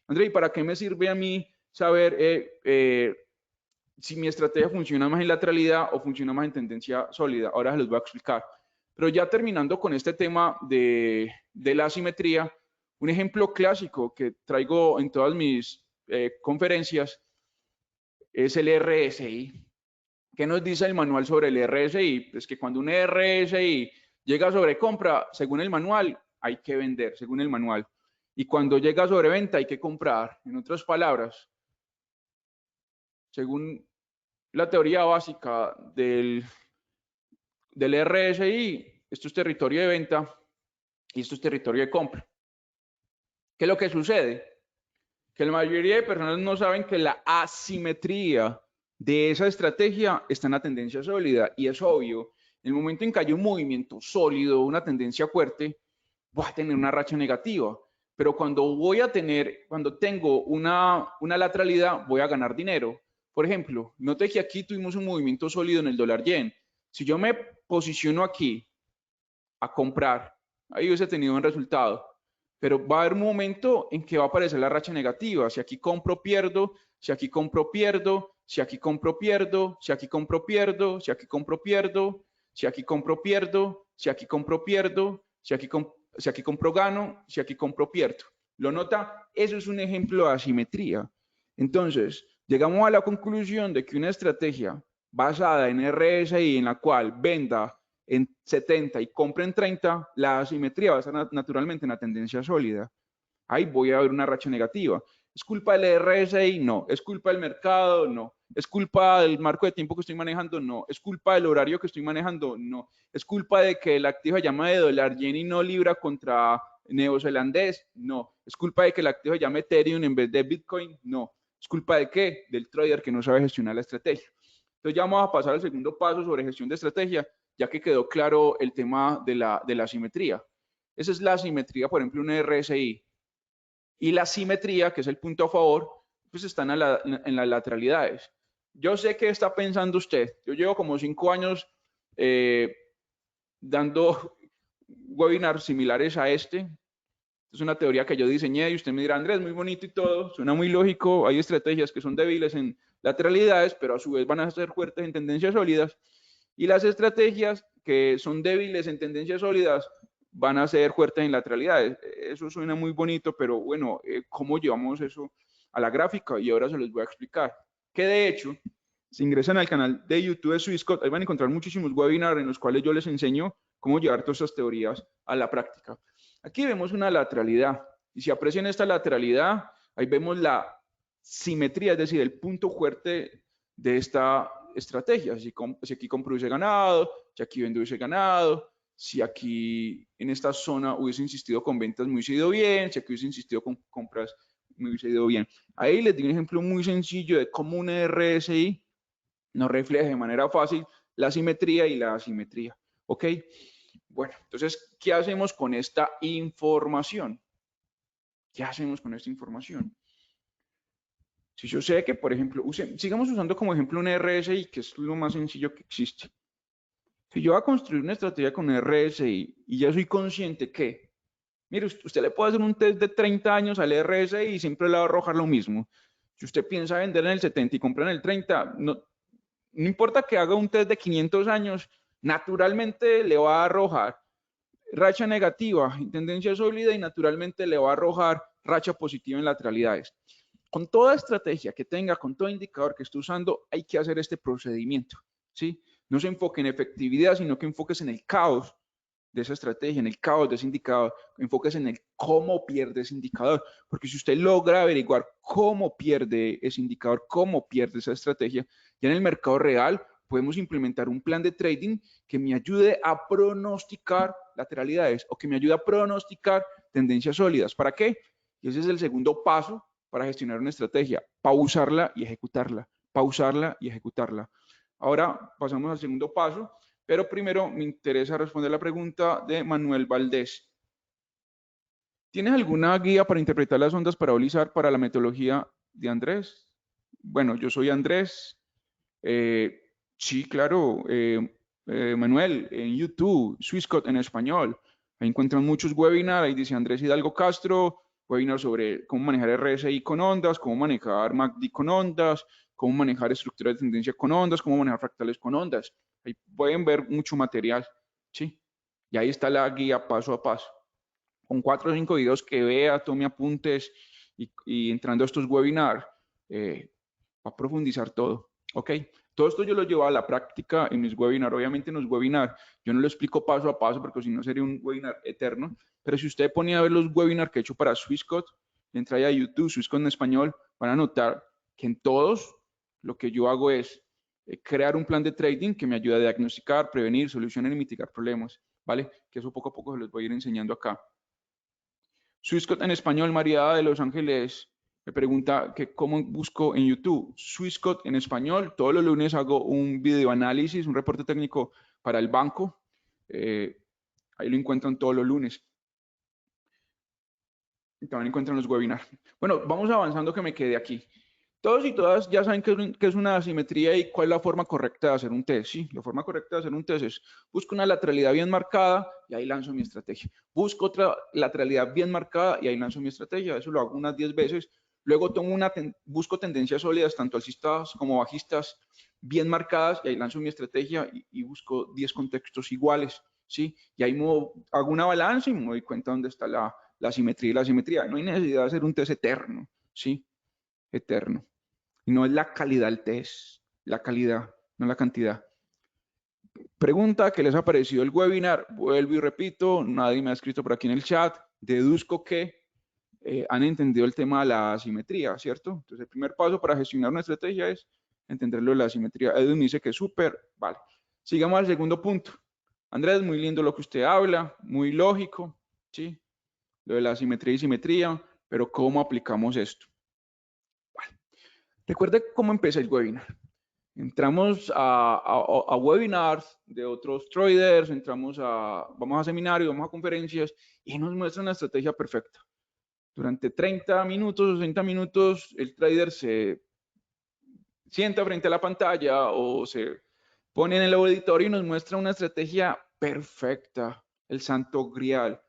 André, ¿y para qué me sirve a mí saber si mi estrategia funciona más en lateralidad o funciona más en tendencia sólida? Ahora se los voy a explicar. Pero ya terminando con este tema de la asimetría, un ejemplo clásico que traigo en todas mis conferencias es el RSI. ¿Qué nos dice el manual sobre el RSI? Pues que cuando un RSI llega a sobrecompra, según el manual, hay que vender, según el manual. Y cuando llega a sobreventa, hay que comprar. En otras palabras, según la teoría básica del RSI, esto es territorio de venta y esto es territorio de compra. ¿Qué es lo que sucede? Que la mayoría de personas no saben que la asimetría de esa estrategia está en la tendencia sólida, y es obvio, en el momento en que hay un movimiento sólido, una tendencia fuerte, voy a tener una racha negativa, pero cuando tengo una lateralidad, voy a ganar dinero. Por ejemplo, note que aquí tuvimos un movimiento sólido en el dólar yen. Si yo me posiciono aquí a comprar, ahí hubiese tenido un resultado, pero va a haber un momento en que va a aparecer la racha negativa. Si aquí compro, pierdo. Si aquí compro, pierdo. Si aquí compro, pierdo. Si aquí compro, pierdo. Si aquí compro, pierdo. Si aquí compro, pierdo. Si aquí compro, pierdo. Si aquí compro, gano. Si aquí compro, pierdo. ¿Lo nota? Eso es un ejemplo de asimetría. Entonces, llegamos a la conclusión de que una estrategia basada en RSI en la cual venda en 70 y compre en 30, la asimetría va a estar naturalmente en la tendencia sólida. Ahí voy a ver una racha negativa. ¿Es culpa del RSI? No. ¿Es culpa del mercado? No. ¿Es culpa del marco de tiempo que estoy manejando? No. ¿Es culpa del horario que estoy manejando? No. ¿Es culpa de que el activo se llama de dólar yen y no libra contra neozelandés? No. ¿Es culpa de que el activo se llame Ethereum en vez de Bitcoin? No. ¿Es culpa de qué? Del trader que no sabe gestionar la estrategia. Entonces ya vamos a pasar al segundo paso sobre gestión de estrategia, ya que quedó claro el tema de la asimetría. Esa es la asimetría, por ejemplo, una RSI. Y la simetría, que es el punto a favor, pues están en las lateralidades. Yo sé qué está pensando usted. Yo llevo como 5 años dando webinars similares a este. Es una teoría que yo diseñé y usted me dirá, Andrés, muy bonito y todo, suena muy lógico, hay estrategias que son débiles en lateralidades, pero a su vez van a ser fuertes en tendencias sólidas. Y las estrategias que son débiles en tendencias sólidas van a ser fuertes en lateralidades. Eso suena muy bonito, pero bueno, ¿cómo llevamos eso a la gráfica? Y ahora se los voy a explicar. Que de hecho, si ingresan al canal de YouTube de Swissquote, ahí van a encontrar muchísimos webinars en los cuales yo les enseño cómo llevar todas estas teorías a la práctica. Aquí vemos una lateralidad. Y si aprecian esta lateralidad, ahí vemos la simetría, es decir, el punto fuerte de esta estrategia. Si aquí compro hubiese ganado, si aquí vendo hubiese ganado, si aquí en esta zona hubiese insistido con ventas me hubiese ido bien, si aquí hubiese insistido con compras me hubiese ido bien. Ahí les di un ejemplo muy sencillo de cómo una RSI nos refleja de manera fácil la simetría y la asimetría. ¿Ok? Bueno, entonces, ¿qué hacemos con esta información? ¿Qué hacemos con esta información? Si yo sé que, por ejemplo, sigamos usando como ejemplo un RSI, que es lo más sencillo que existe. Si yo voy a construir una estrategia con RSI y ya soy consciente que, mire, usted le puede hacer un test de 30 años al RSI y siempre le va a arrojar lo mismo. Si usted piensa vender en el 70 y comprar en el 30, no importa que haga un test de 500 años, naturalmente le va a arrojar racha negativa en tendencia sólida y naturalmente le va a arrojar racha positiva en lateralidades. Con toda estrategia que tenga, con todo indicador que esté usando, hay que hacer este procedimiento, ¿sí? No se enfoque en efectividad, sino que enfoques en el caos de esa estrategia, en el caos de ese indicador, enfoques en el cómo pierde ese indicador, porque si usted logra averiguar cómo pierde ese indicador, cómo pierde esa estrategia, ya en el mercado real podemos implementar un plan de trading que me ayude a pronosticar lateralidades o que me ayude a pronosticar tendencias sólidas. ¿Para qué? Y ese es el segundo paso para gestionar una estrategia, pausarla y ejecutarla, pausarla y ejecutarla. Ahora pasamos al segundo paso, pero primero me interesa responder la pregunta de Manuel Valdés. ¿Tienes alguna guía para interpretar las ondas parabólicas para la metodología de Andrés? Bueno, yo soy Andrés. Sí, claro, Manuel, en YouTube, Swissquote en español. Ahí encuentran muchos webinars, ahí dice Andrés Hidalgo Castro, webinars sobre cómo manejar RSI con ondas, cómo manejar MACD con ondas, cómo manejar estructura de tendencia con ondas, cómo manejar fractales con ondas. Ahí pueden ver mucho material, ¿sí? Y ahí está la guía paso a paso. Con 4 o 5 videos que vea, tome apuntes y entrando a estos webinars, va a profundizar todo, ¿ok? Todo esto yo lo llevo a la práctica en mis webinars. Obviamente en los webinars yo no lo explico paso a paso porque si no sería un webinar eterno. Pero si usted ponía a ver los webinars que he hecho para Swissquote, entra ya a YouTube, Swissquote en español, van a notar que en todos lo que yo hago es crear un plan de trading que me ayuda a diagnosticar, prevenir, solucionar y mitigar problemas, ¿vale? Que eso poco a poco se los voy a ir enseñando acá. Swissquote en español, María de Los Ángeles me pregunta que cómo busco en YouTube. Swissquote en español. Todos los lunes hago un video análisis, un reporte técnico para el banco. Ahí lo encuentran todos los lunes. Y también encuentran los webinars. Bueno, vamos avanzando que me quedé aquí. Todos y todas ya saben qué es una asimetría y cuál es la forma correcta de hacer un test. Sí, la forma correcta de hacer un test es busco una lateralidad bien marcada y ahí lanzo mi estrategia. Busco otra lateralidad bien marcada y ahí lanzo mi estrategia. Eso lo hago unas 10 veces. Luego busco tendencias sólidas, tanto alcistas como bajistas. bien marcadas y ahí lanzo mi estrategia y busco 10 contextos iguales, ¿sí? Y ahí hago una balanza y me doy cuenta dónde está la simetría y la simetría. No hay necesidad de hacer un test eterno, ¿sí? Eterno. Y no es la calidad del test, la calidad, no la cantidad. Pregunta, ¿qué les ha parecido el webinar? Vuelvo y repito, nadie me ha escrito por aquí en el chat. Deduzco que han entendido el tema de la asimetría, ¿cierto? Entonces, el primer paso para gestionar una estrategia es entenderlo de la asimetría. Edwin me dice que es súper, vale. Sigamos al segundo punto. Andrés, muy lindo lo que usted habla, muy lógico, ¿sí? Lo de la asimetría y simetría, pero ¿cómo aplicamos esto? Vale. Recuerde cómo empecé el webinar. Entramos a webinars de otros traders, vamos a seminarios, vamos a conferencias y nos muestran la estrategia perfecta. Durante 30 minutos o 60 minutos, el trader se sienta frente a la pantalla o se pone en el auditorio y nos muestra una estrategia perfecta, el santo grial,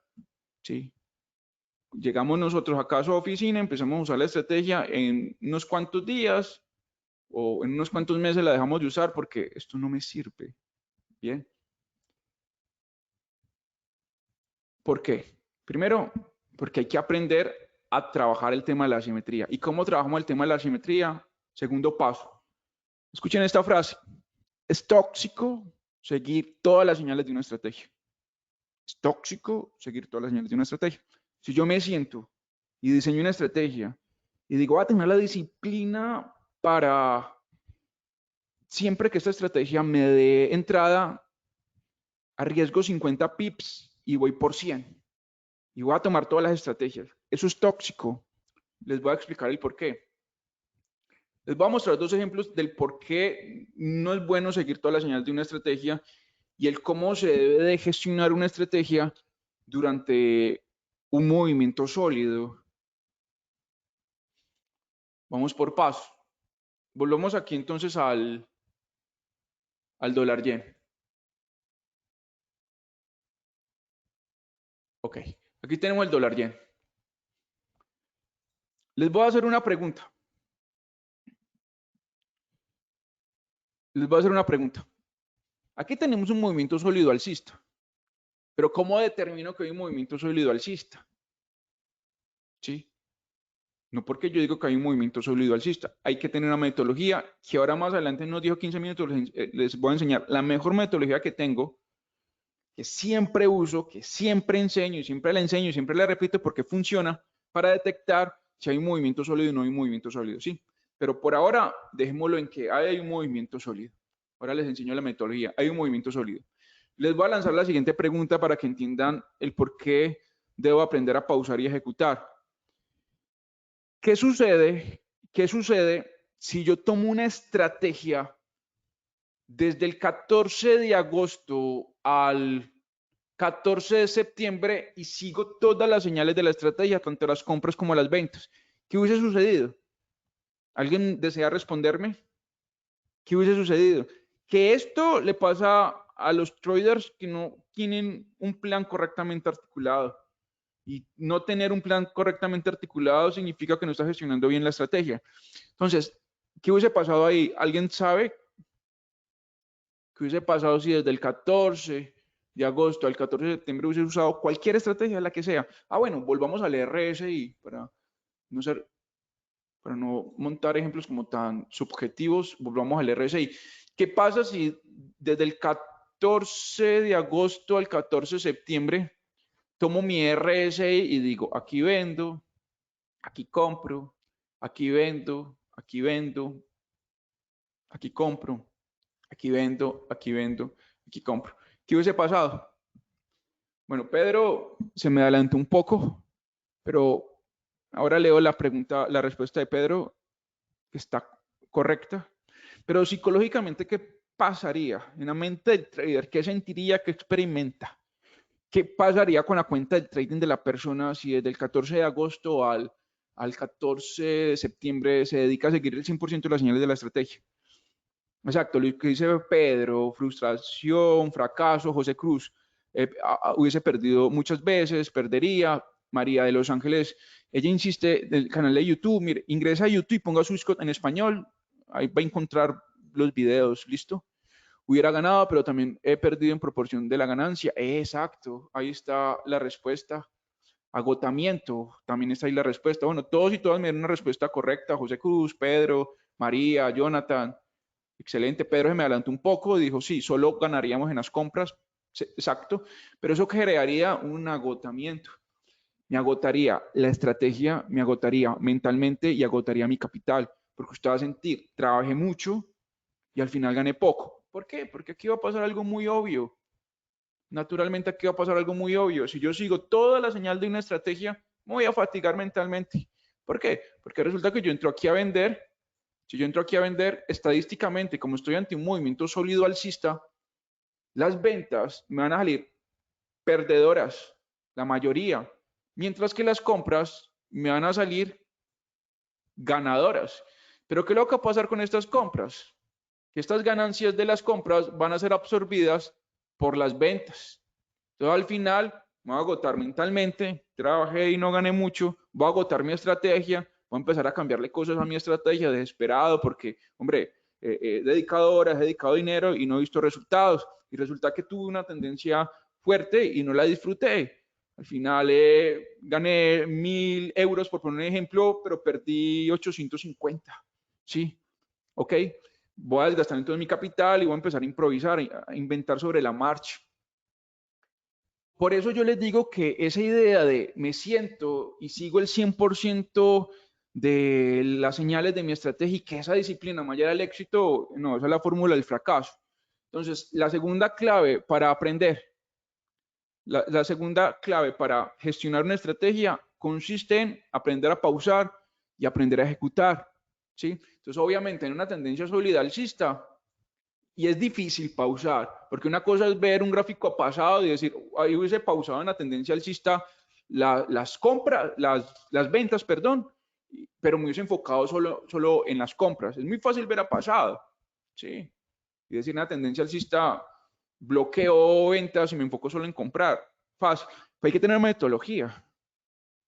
¿sí? Llegamos nosotros acá a su oficina, empezamos a usar la estrategia en unos cuantos días o en unos cuantos meses la dejamos de usar porque esto no me sirve. Bien. ¿Por qué? Primero, porque hay que aprender a trabajar el tema de la asimetría. ¿Y cómo trabajamos el tema de la asimetría? Segundo paso. Escuchen esta frase. Es tóxico seguir todas las señales de una estrategia. Es tóxico seguir todas las señales de una estrategia. Si yo me siento y diseño una estrategia y digo, voy a tener la disciplina para siempre que esta estrategia me dé entrada, arriesgo 50 pips y voy por 100. Y voy a tomar todas las estrategias. Eso es tóxico. Les voy a explicar el por qué. Les voy a mostrar dos ejemplos del por qué no es bueno seguir todas las señales de una estrategia y el cómo se debe de gestionar una estrategia durante un movimiento sólido. Vamos por paso. Volvemos aquí entonces al dólar yen. Ok, aquí tenemos el dólar yen. Les voy a hacer una pregunta. Aquí tenemos un movimiento sólido alcista. Pero ¿cómo determino que hay un movimiento sólido alcista? ¿Sí? No porque yo digo que hay un movimiento sólido alcista. Hay que tener una metodología que ahora más adelante en unos 10 o 15 minutos les voy a enseñar. La mejor metodología que tengo, que siempre uso, que siempre enseño y siempre la enseño y siempre la repito porque funciona para detectar si hay un movimiento sólido o no hay un movimiento sólido. Sí, pero por ahora dejémoslo en que hay un movimiento sólido. Ahora les enseño la metodología. Hay un movimiento sólido. Les voy a lanzar la siguiente pregunta para que entiendan el por qué debo aprender a pausar y ejecutar. ¿Qué sucede si yo tomo una estrategia desde el 14 de agosto al 14 de septiembre y sigo todas las señales de la estrategia, tanto las compras como las ventas? ¿Qué hubiese sucedido? ¿Alguien desea responderme? ¿Qué hubiese sucedido? Que esto le pasa a los traders que no tienen un plan correctamente articulado. Y no tener un plan correctamente articulado significa que no está gestionando bien la estrategia. Entonces, ¿qué hubiese pasado ahí? ¿Alguien sabe qué hubiese pasado si desde el 14 de agosto al 14 de septiembre hubiese usado cualquier estrategia, la que sea? Bueno, volvamos al RSI para no montar ejemplos como tan subjetivos, volvamos al RSI. ¿Qué pasa si desde el 14 de agosto al 14 de septiembre tomo mi RSI y digo, aquí vendo, aquí compro, aquí vendo, aquí vendo, aquí compro, aquí vendo, aquí vendo, aquí compro? ¿Qué hubiese pasado? Bueno, Pedro se me adelantó un poco, pero ahora leo la respuesta de Pedro, que está correcta. Pero psicológicamente, ¿qué pasaría en la mente del trader? ¿Qué sentiría? ¿Qué experimenta? ¿Qué pasaría con la cuenta del trading de la persona si desde el 14 de agosto al 14 de septiembre se dedica a seguir el 100% de las señales de la estrategia? Exacto, lo que dice Pedro, frustración, fracaso. José Cruz, hubiese perdido muchas veces, perdería. María de Los Ángeles, ella insiste, del canal de YouTube, mire, ingresa a YouTube y ponga Swissquote en español, ahí va a encontrar los videos, ¿listo? Hubiera ganado, pero también he perdido en proporción de la ganancia. Exacto, ahí está la respuesta. Agotamiento, también está ahí la respuesta. Bueno, todos y todas me dieron una respuesta correcta. José Cruz, Pedro, María, Jonathan. Excelente. Pedro se me adelantó un poco, dijo, sí, solo ganaríamos en las compras. Exacto, pero eso crearía un agotamiento. Me agotaría la estrategia, me agotaría mentalmente y agotaría mi capital, porque usted va a sentir, trabajé mucho y al final gané poco. ¿Por qué? Porque aquí va a pasar algo muy obvio. Naturalmente aquí va a pasar algo muy obvio. Si yo sigo toda la señal de una estrategia, me voy a fatigar mentalmente. ¿Por qué? Porque resulta que yo entro aquí a vender. Si yo entro aquí a vender, estadísticamente, como estoy ante un movimiento sólido alcista, las ventas me van a salir perdedoras, la mayoría, mientras que las compras me van a salir ganadoras. Pero ¿qué es lo que va a pasar con estas compras? Que estas ganancias de las compras van a ser absorbidas por las ventas. Entonces al final me voy a agotar mentalmente, trabajé y no gané mucho, voy a agotar mi estrategia, voy a empezar a cambiarle cosas a mi estrategia desesperado porque, hombre, he dedicado horas, he dedicado dinero y no he visto resultados. Y resulta que tuve una tendencia fuerte y no la disfruté. Al final gané 1.000 euros, por poner un ejemplo, pero perdí 850. ¿Sí? ¿Ok? Voy a desgastar entonces mi capital y voy a empezar a improvisar, a inventar sobre la marcha. Por eso yo les digo que esa idea de me siento y sigo el 100% de las señales de mi estrategia y que esa disciplina me lleva al éxito, no, esa es la fórmula del fracaso. Entonces, la segunda clave para aprender, la segunda clave para gestionar una estrategia consiste en aprender a pausar y aprender a ejecutar. ¿Sí? Entonces, obviamente, en una tendencia sólida alcista, y es difícil pausar, porque una cosa es ver un gráfico pasado y decir, ahí hubiese pausado en la tendencia alcista las compras, las ventas, perdón, pero me hubiese enfocado solo en las compras. Es muy fácil ver a pasado, ¿sí? Y decir, una tendencia alcista, bloqueo ventas y me enfoco solo en comprar. Fácil. Pero hay que tener metodología.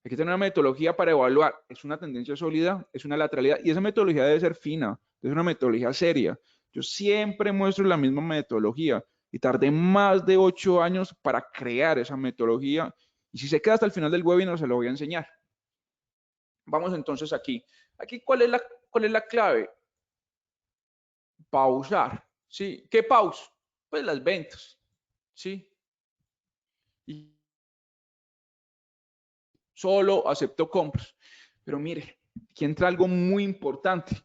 Hay que tener una metodología para evaluar. ¿Es una tendencia sólida? ¿Es una lateralidad? Y esa metodología debe ser fina, es una metodología seria. Yo siempre muestro la misma metodología y tardé más de 8 años para crear esa metodología. Y si se queda hasta el final del webinar, se lo voy a enseñar. Vamos entonces aquí. Aquí, ¿cuál es la clave? Pausar. ¿Sí? ¿Qué pausa? Pues las ventas. ¿Sí? Y solo acepto compras. Pero mire, aquí entra algo muy importante.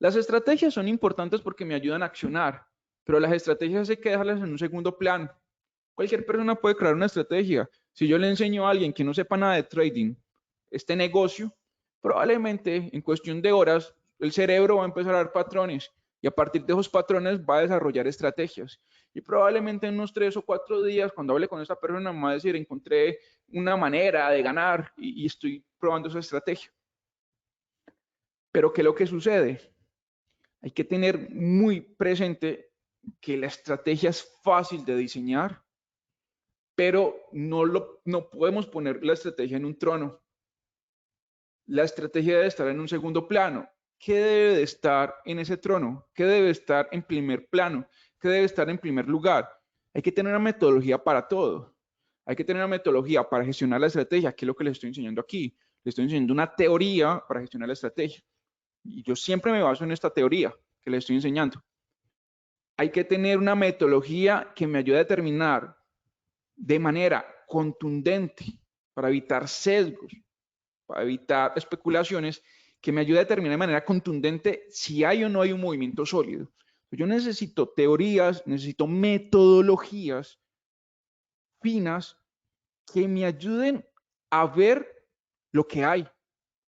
Las estrategias son importantes porque me ayudan a accionar, pero las estrategias hay que dejarlas en un segundo plano. Cualquier persona puede crear una estrategia. Si yo le enseño a alguien que no sepa nada de trading este negocio, probablemente en cuestión de horas el cerebro va a empezar a dar patrones y a partir de esos patrones va a desarrollar estrategias. Y probablemente en unos 3 o 4 días, cuando hable con esta persona, me va a decir, encontré una manera de ganar y estoy probando esa estrategia. Pero ¿qué es lo que sucede? Hay que tener muy presente que la estrategia es fácil de diseñar, pero no podemos poner la estrategia en un trono. La estrategia debe estar en un segundo plano. ¿Qué debe de estar en ese trono? ¿Qué debe estar en primer plano? ¿Qué debe estar en primer lugar? Hay que tener una metodología para todo. Hay que tener una metodología para gestionar la estrategia, que es lo que les estoy enseñando aquí. Les estoy enseñando una teoría para gestionar la estrategia. Y yo siempre me baso en esta teoría que les estoy enseñando. Hay que tener una metodología que me ayude a determinar de manera contundente para evitar sesgos, para evitar especulaciones, que me ayude a determinar de manera contundente si hay o no hay un movimiento sólido. Yo necesito teorías, necesito metodologías finas que me ayuden a ver lo que hay,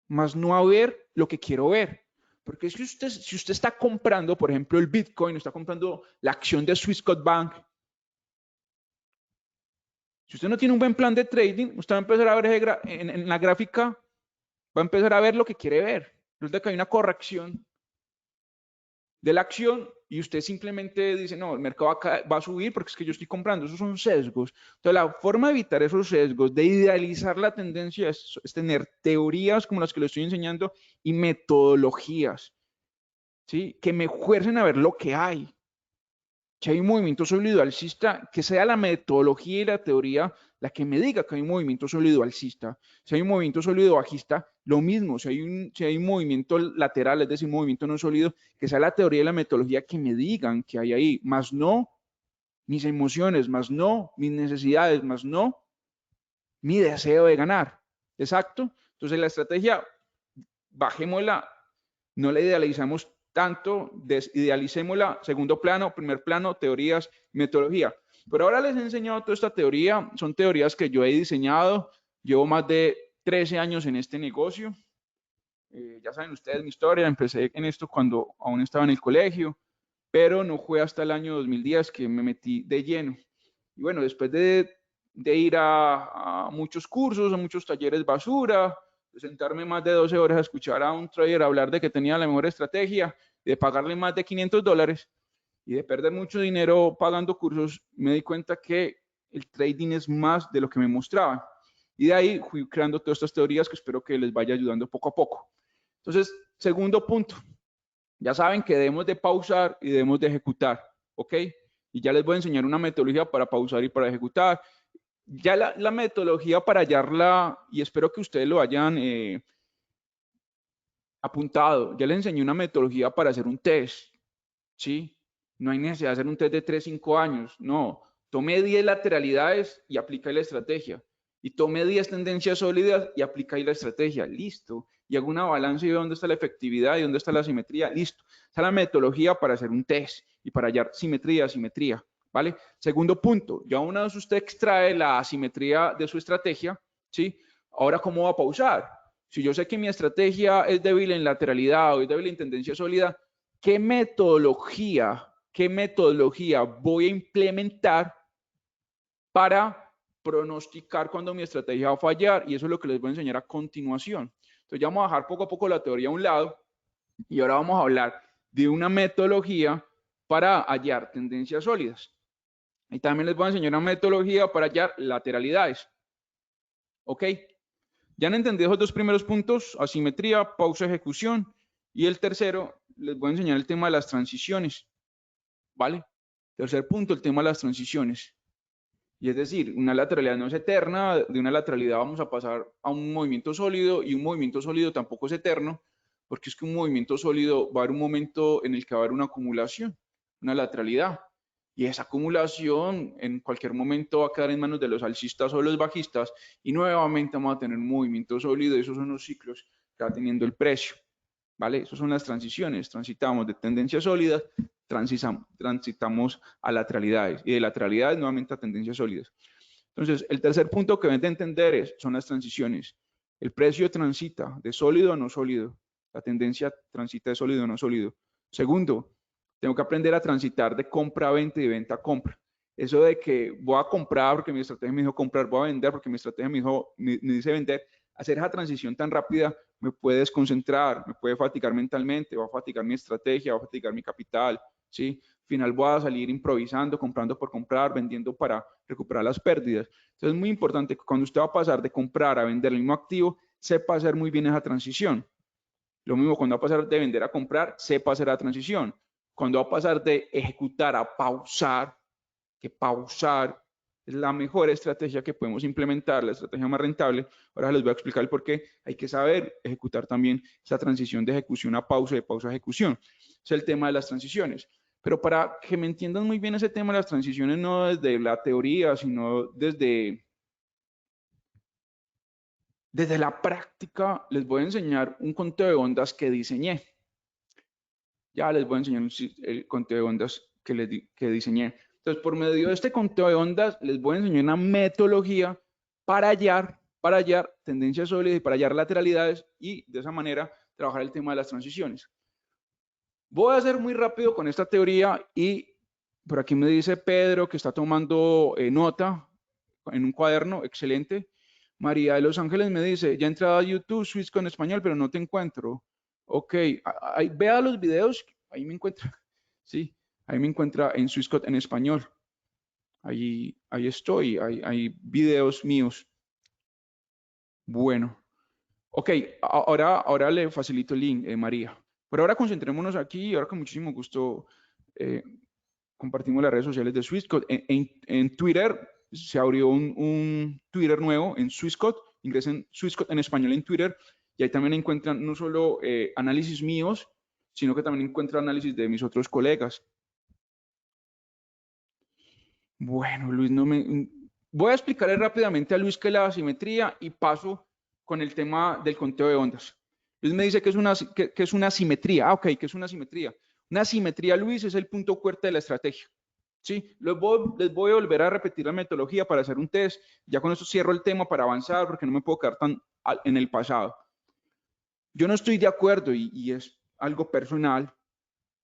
más no a ver lo que quiero ver. Porque si usted está comprando, por ejemplo, el Bitcoin, está comprando la acción de Swissquote Bank, si usted no tiene un buen plan de trading, usted va a empezar a ver en la gráfica, va a empezar a ver lo que quiere ver. Resulta que hay una corrección de la acción y usted simplemente dice, no, el mercado va a subir porque es que yo estoy comprando. Esos son sesgos. Entonces, la forma de evitar esos sesgos, de idealizar la tendencia, es tener teorías como las que le estoy enseñando y metodologías. ¿sí? Que me fuercen a ver lo que hay. Que hay un movimiento sólido alcista, que sea la metodología y la teoría la que me diga que hay un movimiento sólido alcista. Si hay un movimiento sólido bajista, lo mismo. Si hay un movimiento lateral, es decir, un movimiento no sólido, que sea la teoría y la metodología que me digan que hay ahí, más no mis emociones, más no mis necesidades, más no mi deseo de ganar. Exacto. Entonces la estrategia, bajémosla, no la idealizamos tanto, desidealicémosla, segundo plano, primer plano, teorías, metodología. Pero ahora les he enseñado toda esta teoría, son teorías que yo he diseñado, llevo más de 13 años en este negocio. Ya saben ustedes mi historia, empecé en esto cuando aún estaba en el colegio, pero no fue hasta el año 2010 que me metí de lleno. Y bueno, después de ir a muchos cursos, a muchos talleres basura, de sentarme más de 12 horas a escuchar a un trader hablar de que tenía la mejor estrategia, de pagarle más de $500 y de perder mucho dinero pagando cursos, me di cuenta que el trading es más de lo que me mostraban. Y de ahí fui creando todas estas teorías que espero que les vaya ayudando poco a poco. Entonces, segundo punto, ya saben que debemos de pausar y debemos de ejecutar, ¿ok? Y ya les voy a enseñar una metodología para pausar y para ejecutar. Ya la metodología para hallarla, y espero que ustedes lo hayan apuntado, ya les enseñé una metodología para hacer un test, ¿sí? No hay necesidad de hacer un test de 3, 5 años, no. Tome 10 lateralidades y aplica la estrategia. Y tome 10 tendencias sólidas y aplica la estrategia, listo. Y hago una balanza y veo dónde está la efectividad y dónde está la simetría, listo. Esa es la metodología para hacer un test y para hallar simetría, ¿vale? Segundo punto, ya una vez usted extrae la asimetría de su estrategia, ¿sí? Ahora, ¿cómo va a pausar? Si yo sé que mi estrategia es débil en lateralidad o es débil en tendencia sólida, ¿qué metodología voy a implementar para pronosticar cuando mi estrategia va a fallar? Y eso es lo que les voy a enseñar a continuación. Entonces ya vamos a dejar poco a poco la teoría a un lado y ahora vamos a hablar de una metodología para hallar tendencias sólidas. Y también les voy a enseñar una metodología para hallar lateralidades. ¿Ok? Ya han entendido esos dos primeros puntos, asimetría, pausa, ejecución. Y el tercero, les voy a enseñar el tema de las transiciones. ¿Vale? Tercer punto, el tema de las transiciones. Y es decir, una lateralidad no es eterna, de una lateralidad vamos a pasar a un movimiento sólido y un movimiento sólido tampoco es eterno, porque es que un movimiento sólido va a haber un momento en el que va a haber una acumulación, una lateralidad. Y esa acumulación en cualquier momento va a quedar en manos de los alcistas o los bajistas y nuevamente vamos a tener un movimiento sólido. Esos son los ciclos que va teniendo el precio. ¿Vale? Esas son las transiciones. Transitamos de tendencias sólidas, transitamos a lateralidades y de lateralidades nuevamente a tendencias sólidas. Entonces, el tercer punto que deben de entender son las transiciones. El precio transita de sólido a no sólido. La tendencia transita de sólido a no sólido. Segundo, tengo que aprender a transitar de compra a venta y de venta a compra. Eso de que voy a comprar porque mi estrategia me dijo comprar, voy a vender porque mi estrategia me dice vender, hacer esa transición tan rápida me puede desconcentrar, me puede fatigar mentalmente, va a fatigar mi estrategia, va a fatigar mi capital, ¿sí? Al final voy a salir improvisando, comprando por comprar, vendiendo para recuperar las pérdidas. Entonces es muy importante que cuando usted va a pasar de comprar a vender el mismo activo, sepa hacer muy bien esa transición. Lo mismo cuando va a pasar de vender a comprar, sepa hacer la transición. Cuando va a pasar de ejecutar a pausar, que pausar es la mejor estrategia que podemos implementar, la estrategia más rentable. Ahora les voy a explicar el por qué. Hay que saber ejecutar también esa transición de ejecución a pausa, de pausa a ejecución. Es el tema de las transiciones. Pero para que me entiendan muy bien ese tema de las transiciones, no desde la teoría, sino desde la práctica, les voy a enseñar un conteo de ondas que diseñé. Ya les voy a enseñar el conteo de ondas que diseñé. Entonces, por medio de este conteo de ondas, les voy a enseñar una metodología para hallar tendencias sólidas y para hallar lateralidades y de esa manera trabajar el tema de las transiciones. Voy a hacer muy rápido con esta teoría y por aquí me dice Pedro que está tomando nota en un cuaderno, excelente. María de Los Ángeles me dice, ya he entrado a YouTube, Swissquote en español, pero no te encuentro. Ok, vea los videos, ahí me encuentra, sí, ahí me encuentra en Swissquote en español. Ahí estoy, hay videos míos. Bueno, ok, ahora le facilito el link, María. Por ahora concentrémonos aquí y ahora con muchísimo gusto compartimos las redes sociales de Swissquote. En Twitter se abrió un Twitter nuevo en Swissquote. Ingresen Swissquote en español en Twitter y ahí también encuentran no solo análisis míos, sino que también encuentran análisis de mis otros colegas. Bueno, Luis, voy a explicarle rápidamente a Luis qué es la asimetría y paso con el tema del conteo de ondas. Luis me dice que es una simetría. Ah, ok, que es una simetría. Una simetría, Luis, es el punto fuerte de la estrategia. ¿Sí? Les voy a volver a repetir la metodología para hacer un test. Ya con esto cierro el tema para avanzar porque no me puedo quedar tan en el pasado. Yo no estoy de acuerdo y es algo personal,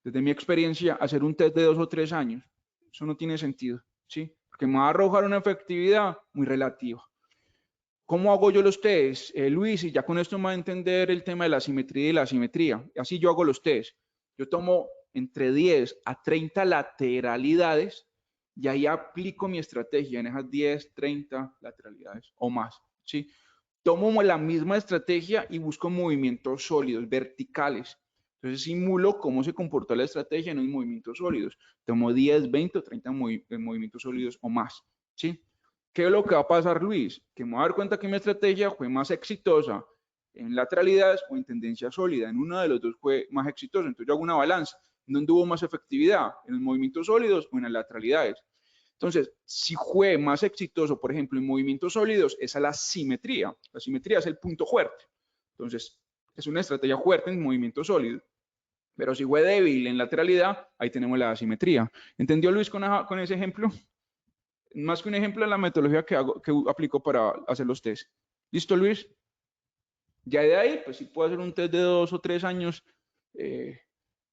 desde mi experiencia, hacer un test de 2 o 3 años. Eso no tiene sentido, ¿sí? Porque me va a arrojar una efectividad muy relativa. ¿Cómo hago yo los tests, Luis? Y ya con esto me va a entender el tema de la simetría y la asimetría. Así yo hago los tests. Yo tomo entre 10 a 30 lateralidades y ahí aplico mi estrategia en esas 10, 30 lateralidades o más, ¿sí? Tomo la misma estrategia y busco movimientos sólidos, verticales. Entonces simulo cómo se comportó la estrategia en los movimientos sólidos. Tomo 10, 20 o 30 movimientos sólidos o más, ¿sí? ¿Qué es lo que va a pasar, Luis? Que me voy a dar cuenta que mi estrategia fue más exitosa en lateralidades o en tendencia sólida. En uno de los dos fue más exitoso. Entonces yo hago una balanza. ¿Dónde hubo más efectividad? ¿En los movimientos sólidos o en las lateralidades? Entonces, si fue más exitoso, por ejemplo, en movimientos sólidos, esa es la simetría. La simetría es el punto fuerte. Entonces, es una estrategia fuerte en movimiento sólido. Pero si fue débil en lateralidad, ahí tenemos la asimetría. ¿Entendió, Luis, con ese ejemplo? Más que un ejemplo de la metodología que aplico para hacer los test. ¿Listo, Luis? Ya de ahí, pues sí puedo hacer un test de 2 o 3 años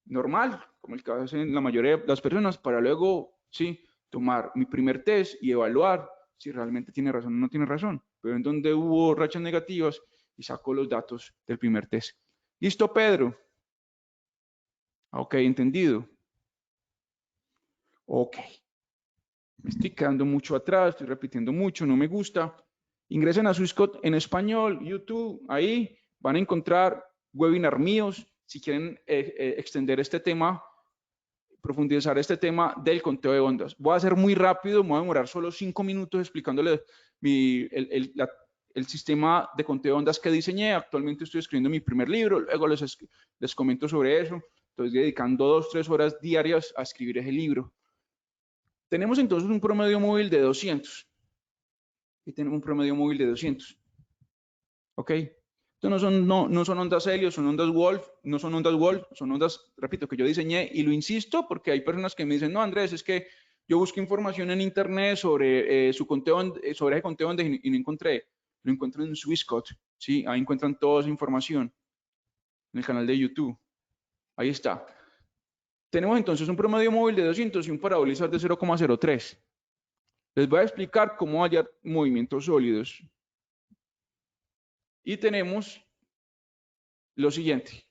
normal, como el que hacen la mayoría de las personas, para luego, sí, tomar mi primer test y evaluar si realmente tiene razón o no tiene razón. Pero en donde hubo rachas negativas y saco los datos del primer test. ¿Listo, Pedro? Ok, entendido. Ok. Me estoy quedando mucho atrás, estoy repitiendo mucho, no me gusta. Ingresen a Swissquote en español, YouTube, ahí van a encontrar webinar míos. Si quieren extender este tema, profundizar este tema del conteo de ondas. Voy a ser muy rápido, me voy a demorar solo 5 minutos explicándole el sistema de conteo de ondas que diseñé. Actualmente estoy escribiendo mi primer libro, luego les comento sobre eso. Estoy dedicando 2 o 3 horas diarias a escribir ese libro. Tenemos entonces un promedio móvil de 200. Y tenemos un promedio móvil de 200. ¿Ok? Entonces no son ondas Helios, son ondas Wolf, no son ondas Wolf, son ondas, repito, que yo diseñé y lo insisto porque hay personas que me dicen, no, Andrés, es que yo busqué información en internet sobre ese conteo de ondas y no encontré. Lo encuentro en Swissquote, ¿sí? Ahí encuentran toda esa información en el canal de YouTube. Ahí está. Tenemos entonces un promedio móvil de 200 y un parabolizador de 0,03. Les voy a explicar cómo hallar movimientos sólidos. Y tenemos lo siguiente.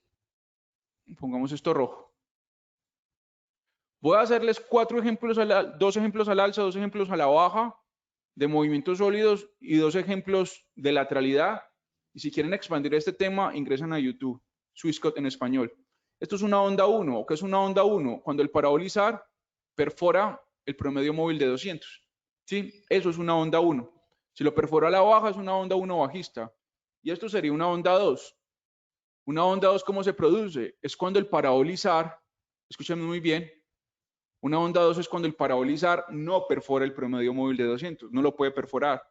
Pongamos esto rojo. Voy a hacerles 2 ejemplos al alza, 2 ejemplos a la baja de movimientos sólidos y 2 ejemplos de lateralidad. Y si quieren expandir este tema, ingresan a YouTube, Swissquote en español. Esto es una onda 1. ¿Qué es una onda 1? Cuando el parabolizar perfora el promedio móvil de 200. ¿Sí? Eso es una onda 1. Si lo perfora a la baja, es una onda 1 bajista. Y esto sería una onda 2. Una onda 2, ¿cómo se produce? Es cuando el parabolizar, escúchame muy bien, una onda 2 es cuando el parabolizar no perfora el promedio móvil de 200, no lo puede perforar.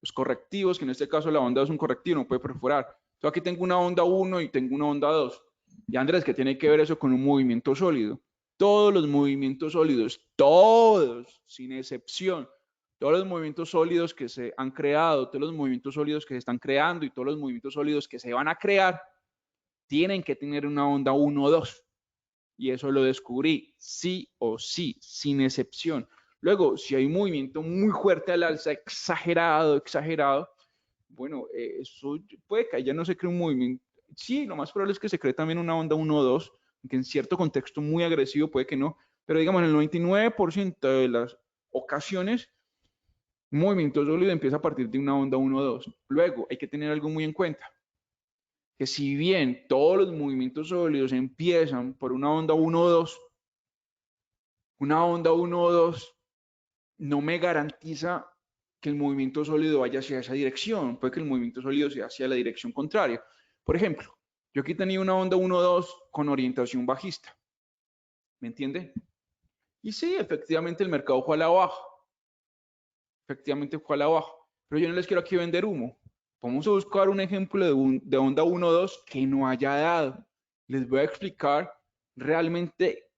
Los correctivos, que en este caso la onda 2 es un correctivo, no puede perforar. Entonces aquí tengo una onda 1 y tengo una onda 2. Y Andrés, ¿qué tiene que ver eso con un movimiento sólido? Todos los movimientos sólidos, todos, sin excepción, todos los movimientos sólidos que se han creado, todos los movimientos sólidos que se están creando y todos los movimientos sólidos que se van a crear, tienen que tener una onda 1 o 2. Y eso lo descubrí, sí o sí, sin excepción. Luego, si hay un movimiento muy fuerte al alza, exagerado, bueno, eso puede que ya no se cree un movimiento. Sí, lo más probable es que se cree también una onda 1 o 2, que en cierto contexto muy agresivo puede que no, pero digamos en el 99% de las ocasiones, un movimiento sólido empieza a partir de una onda 1 o 2. Luego, hay que tener algo muy en cuenta. que si bien todos los movimientos sólidos empiezan por una onda 1 o 2, una onda 1 o 2 no me garantiza que el movimiento sólido vaya hacia esa dirección. Puede que el movimiento sólido sea hacia la dirección contraria. Por ejemplo, yo aquí tenía una onda 1 o 2 con orientación bajista. ¿Me entiende? Y sí, efectivamente el mercado fue a la baja. Efectivamente fue a la baja. Pero yo no les quiero aquí vender humo. Vamos a buscar un ejemplo de onda 1 o 2 que no haya dado. Les voy a explicar realmente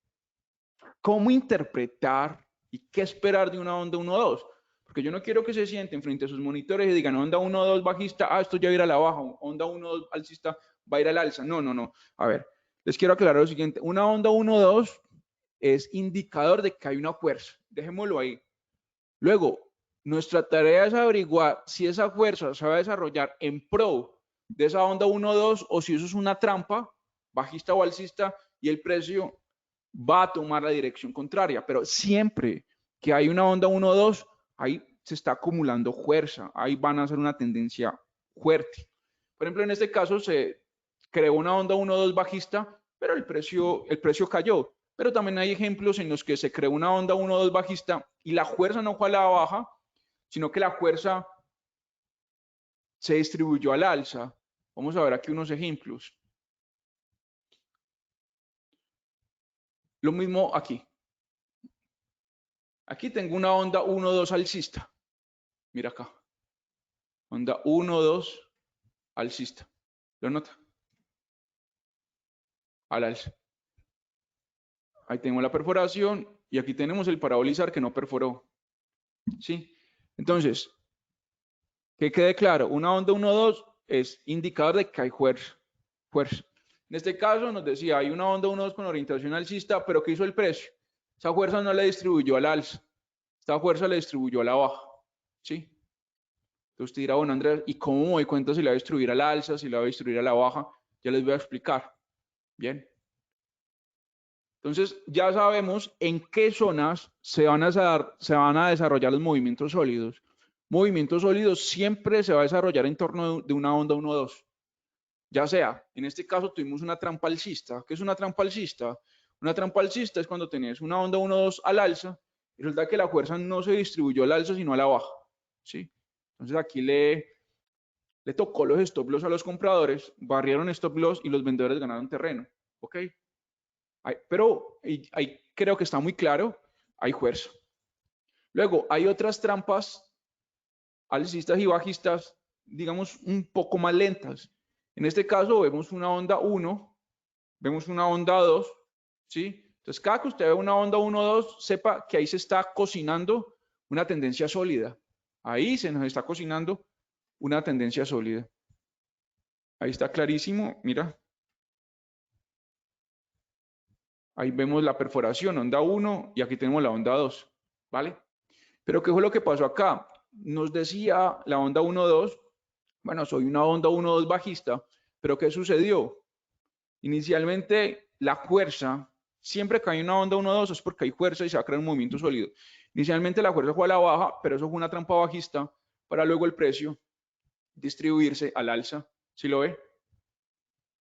cómo interpretar y qué esperar de una onda 1 o 2. Porque yo no quiero que se sienten frente a sus monitores y digan onda 1 o 2 bajista, esto ya va a ir a la baja, onda 1 o 2 alcista va a ir al alza. No, no, no. A ver, les quiero aclarar lo siguiente. Una onda 1 o 2 es indicador de que hay una fuerza. Dejémoslo ahí. Luego, nuestra tarea es averiguar si esa fuerza se va a desarrollar en pro de esa onda 1 o 2 o si eso es una trampa, bajista o alcista, y el precio va a tomar la dirección contraria. Pero siempre que hay una onda 1 o 2, ahí se está acumulando fuerza, ahí van a hacer una tendencia fuerte. Por ejemplo, en este caso se creó una onda 1 o 2 bajista, pero el precio cayó. Pero también hay ejemplos en los que se creó una onda 1 o 2 bajista y la fuerza no fue a la baja, sino que la fuerza se distribuyó al alza. Vamos a ver aquí unos ejemplos. Lo mismo aquí. Aquí tengo una onda 1 o 2 alcista. Mira acá. Onda 1 o 2 alcista. ¿Lo nota? Al alza. Ahí tengo la perforación y aquí tenemos el parabolizar que no perforó. ¿Sí? Entonces, que quede claro, una onda 1 o 2 es indicador de que hay fuerza. En este caso nos decía, hay una onda 1 o 2 con orientación alcista, pero ¿qué hizo el precio? Esa fuerza no la distribuyó al alza, esta fuerza la distribuyó a la baja. ¿Sí? Entonces usted dirá, bueno, Andrés, ¿y cómo me doy cuenta si la va a distribuir al alza, si la va a distribuir a la baja? Ya les voy a explicar. Bien. Entonces ya sabemos en qué zonas se van a desarrollar los movimientos sólidos. Movimientos sólidos siempre se va a desarrollar en torno de una onda 1 o 2. Ya sea, en este caso tuvimos una trampa alcista. ¿Qué es una trampa alcista? Una trampa alcista es cuando tenés una onda 1 o 2 al alza y resulta que la fuerza no se distribuyó al alza sino a la baja. ¿Sí? Entonces aquí le tocó los stop loss a los compradores, barrieron stop loss y los vendedores ganaron terreno. ¿Ok? Pero ahí creo que está muy claro, hay fuerza. Luego, hay otras trampas alcistas y bajistas, digamos, un poco más lentas. En este caso vemos una onda 1, vemos una onda 2, ¿sí? Entonces, cada que usted ve una onda 1 o 2, sepa que ahí se está cocinando una tendencia sólida. Ahí se nos está cocinando una tendencia sólida. Ahí está clarísimo, mira. Ahí vemos la perforación, onda 1, y aquí tenemos la onda 2, ¿vale? Pero ¿qué fue lo que pasó acá? Nos decía la onda 1 o 2, bueno, soy una onda 1 o 2 bajista, pero ¿qué sucedió? Inicialmente, la fuerza, siempre que hay una onda 1 o 2 es porque hay fuerza y se va a crear un movimiento sólido. Inicialmente la fuerza fue a la baja, pero eso fue una trampa bajista para luego el precio distribuirse al alza. ¿Sí lo ve?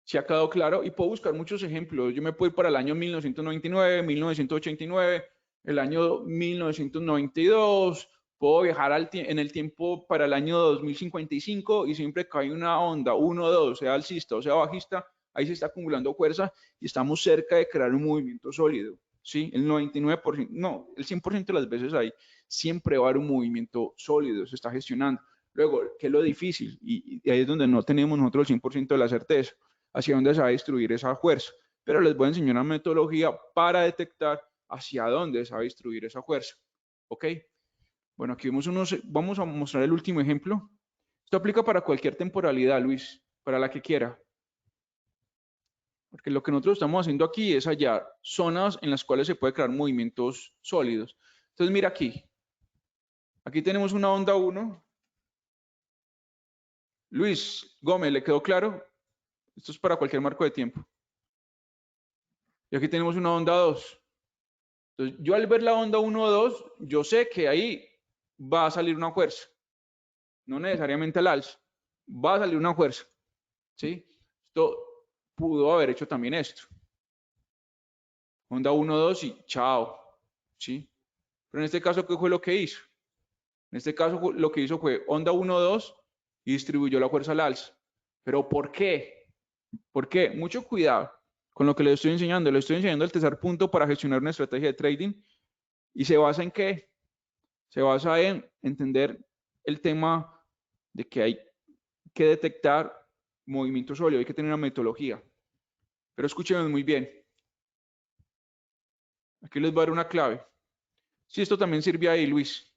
¿Sí ha quedado claro? Y puedo buscar muchos ejemplos. Yo me puedo ir para el año 1999, 1989, el año 1992. Puedo viajar en el tiempo para el año 2055 y siempre que hay una onda 1 o 2, sea alcista o sea bajista, ahí se está acumulando fuerza y estamos cerca de crear un movimiento sólido. ¿Sí? El 99%, no, el 100% de las veces ahí siempre va a haber un movimiento sólido, se está gestionando. Luego, ¿qué es lo difícil? Y ahí es donde no tenemos nosotros el 100% de la certeza, hacia dónde se va a distribuir esa fuerza. Pero les voy a enseñar una metodología para detectar hacia dónde se va a distribuir esa fuerza. ¿Ok? Bueno, aquí vamos a mostrar el último ejemplo. Esto aplica para cualquier temporalidad, Luis, para la que quiera. Porque lo que nosotros estamos haciendo aquí es hallar zonas en las cuales se puede crear movimientos sólidos. Entonces, mira aquí. Aquí tenemos una onda 1. Luis Gómez, ¿le quedó claro? Esto es para cualquier marco de tiempo. Y aquí tenemos una onda 2. Entonces, yo al ver la onda 1 o 2, yo sé que ahí va a salir una fuerza. No necesariamente al alza. Va a salir una fuerza. ¿Sí? pudo haber hecho también esto. Onda 1, 2 y chao. ¿Sí? Pero en este caso, ¿qué fue lo que hizo? En este caso, lo que hizo fue onda 1, 2 y distribuyó la fuerza al alza. ¿Pero por qué? ¿Por qué? Mucho cuidado con lo que le estoy enseñando. Le estoy enseñando el tercer punto para gestionar una estrategia de trading. ¿Y se basa en qué? Se basa en entender el tema de que hay que detectar movimiento sólido, hay que tener una metodología. Pero escúchenme muy bien. Aquí les voy a dar una clave. Sí, esto también sirve ahí, Luis.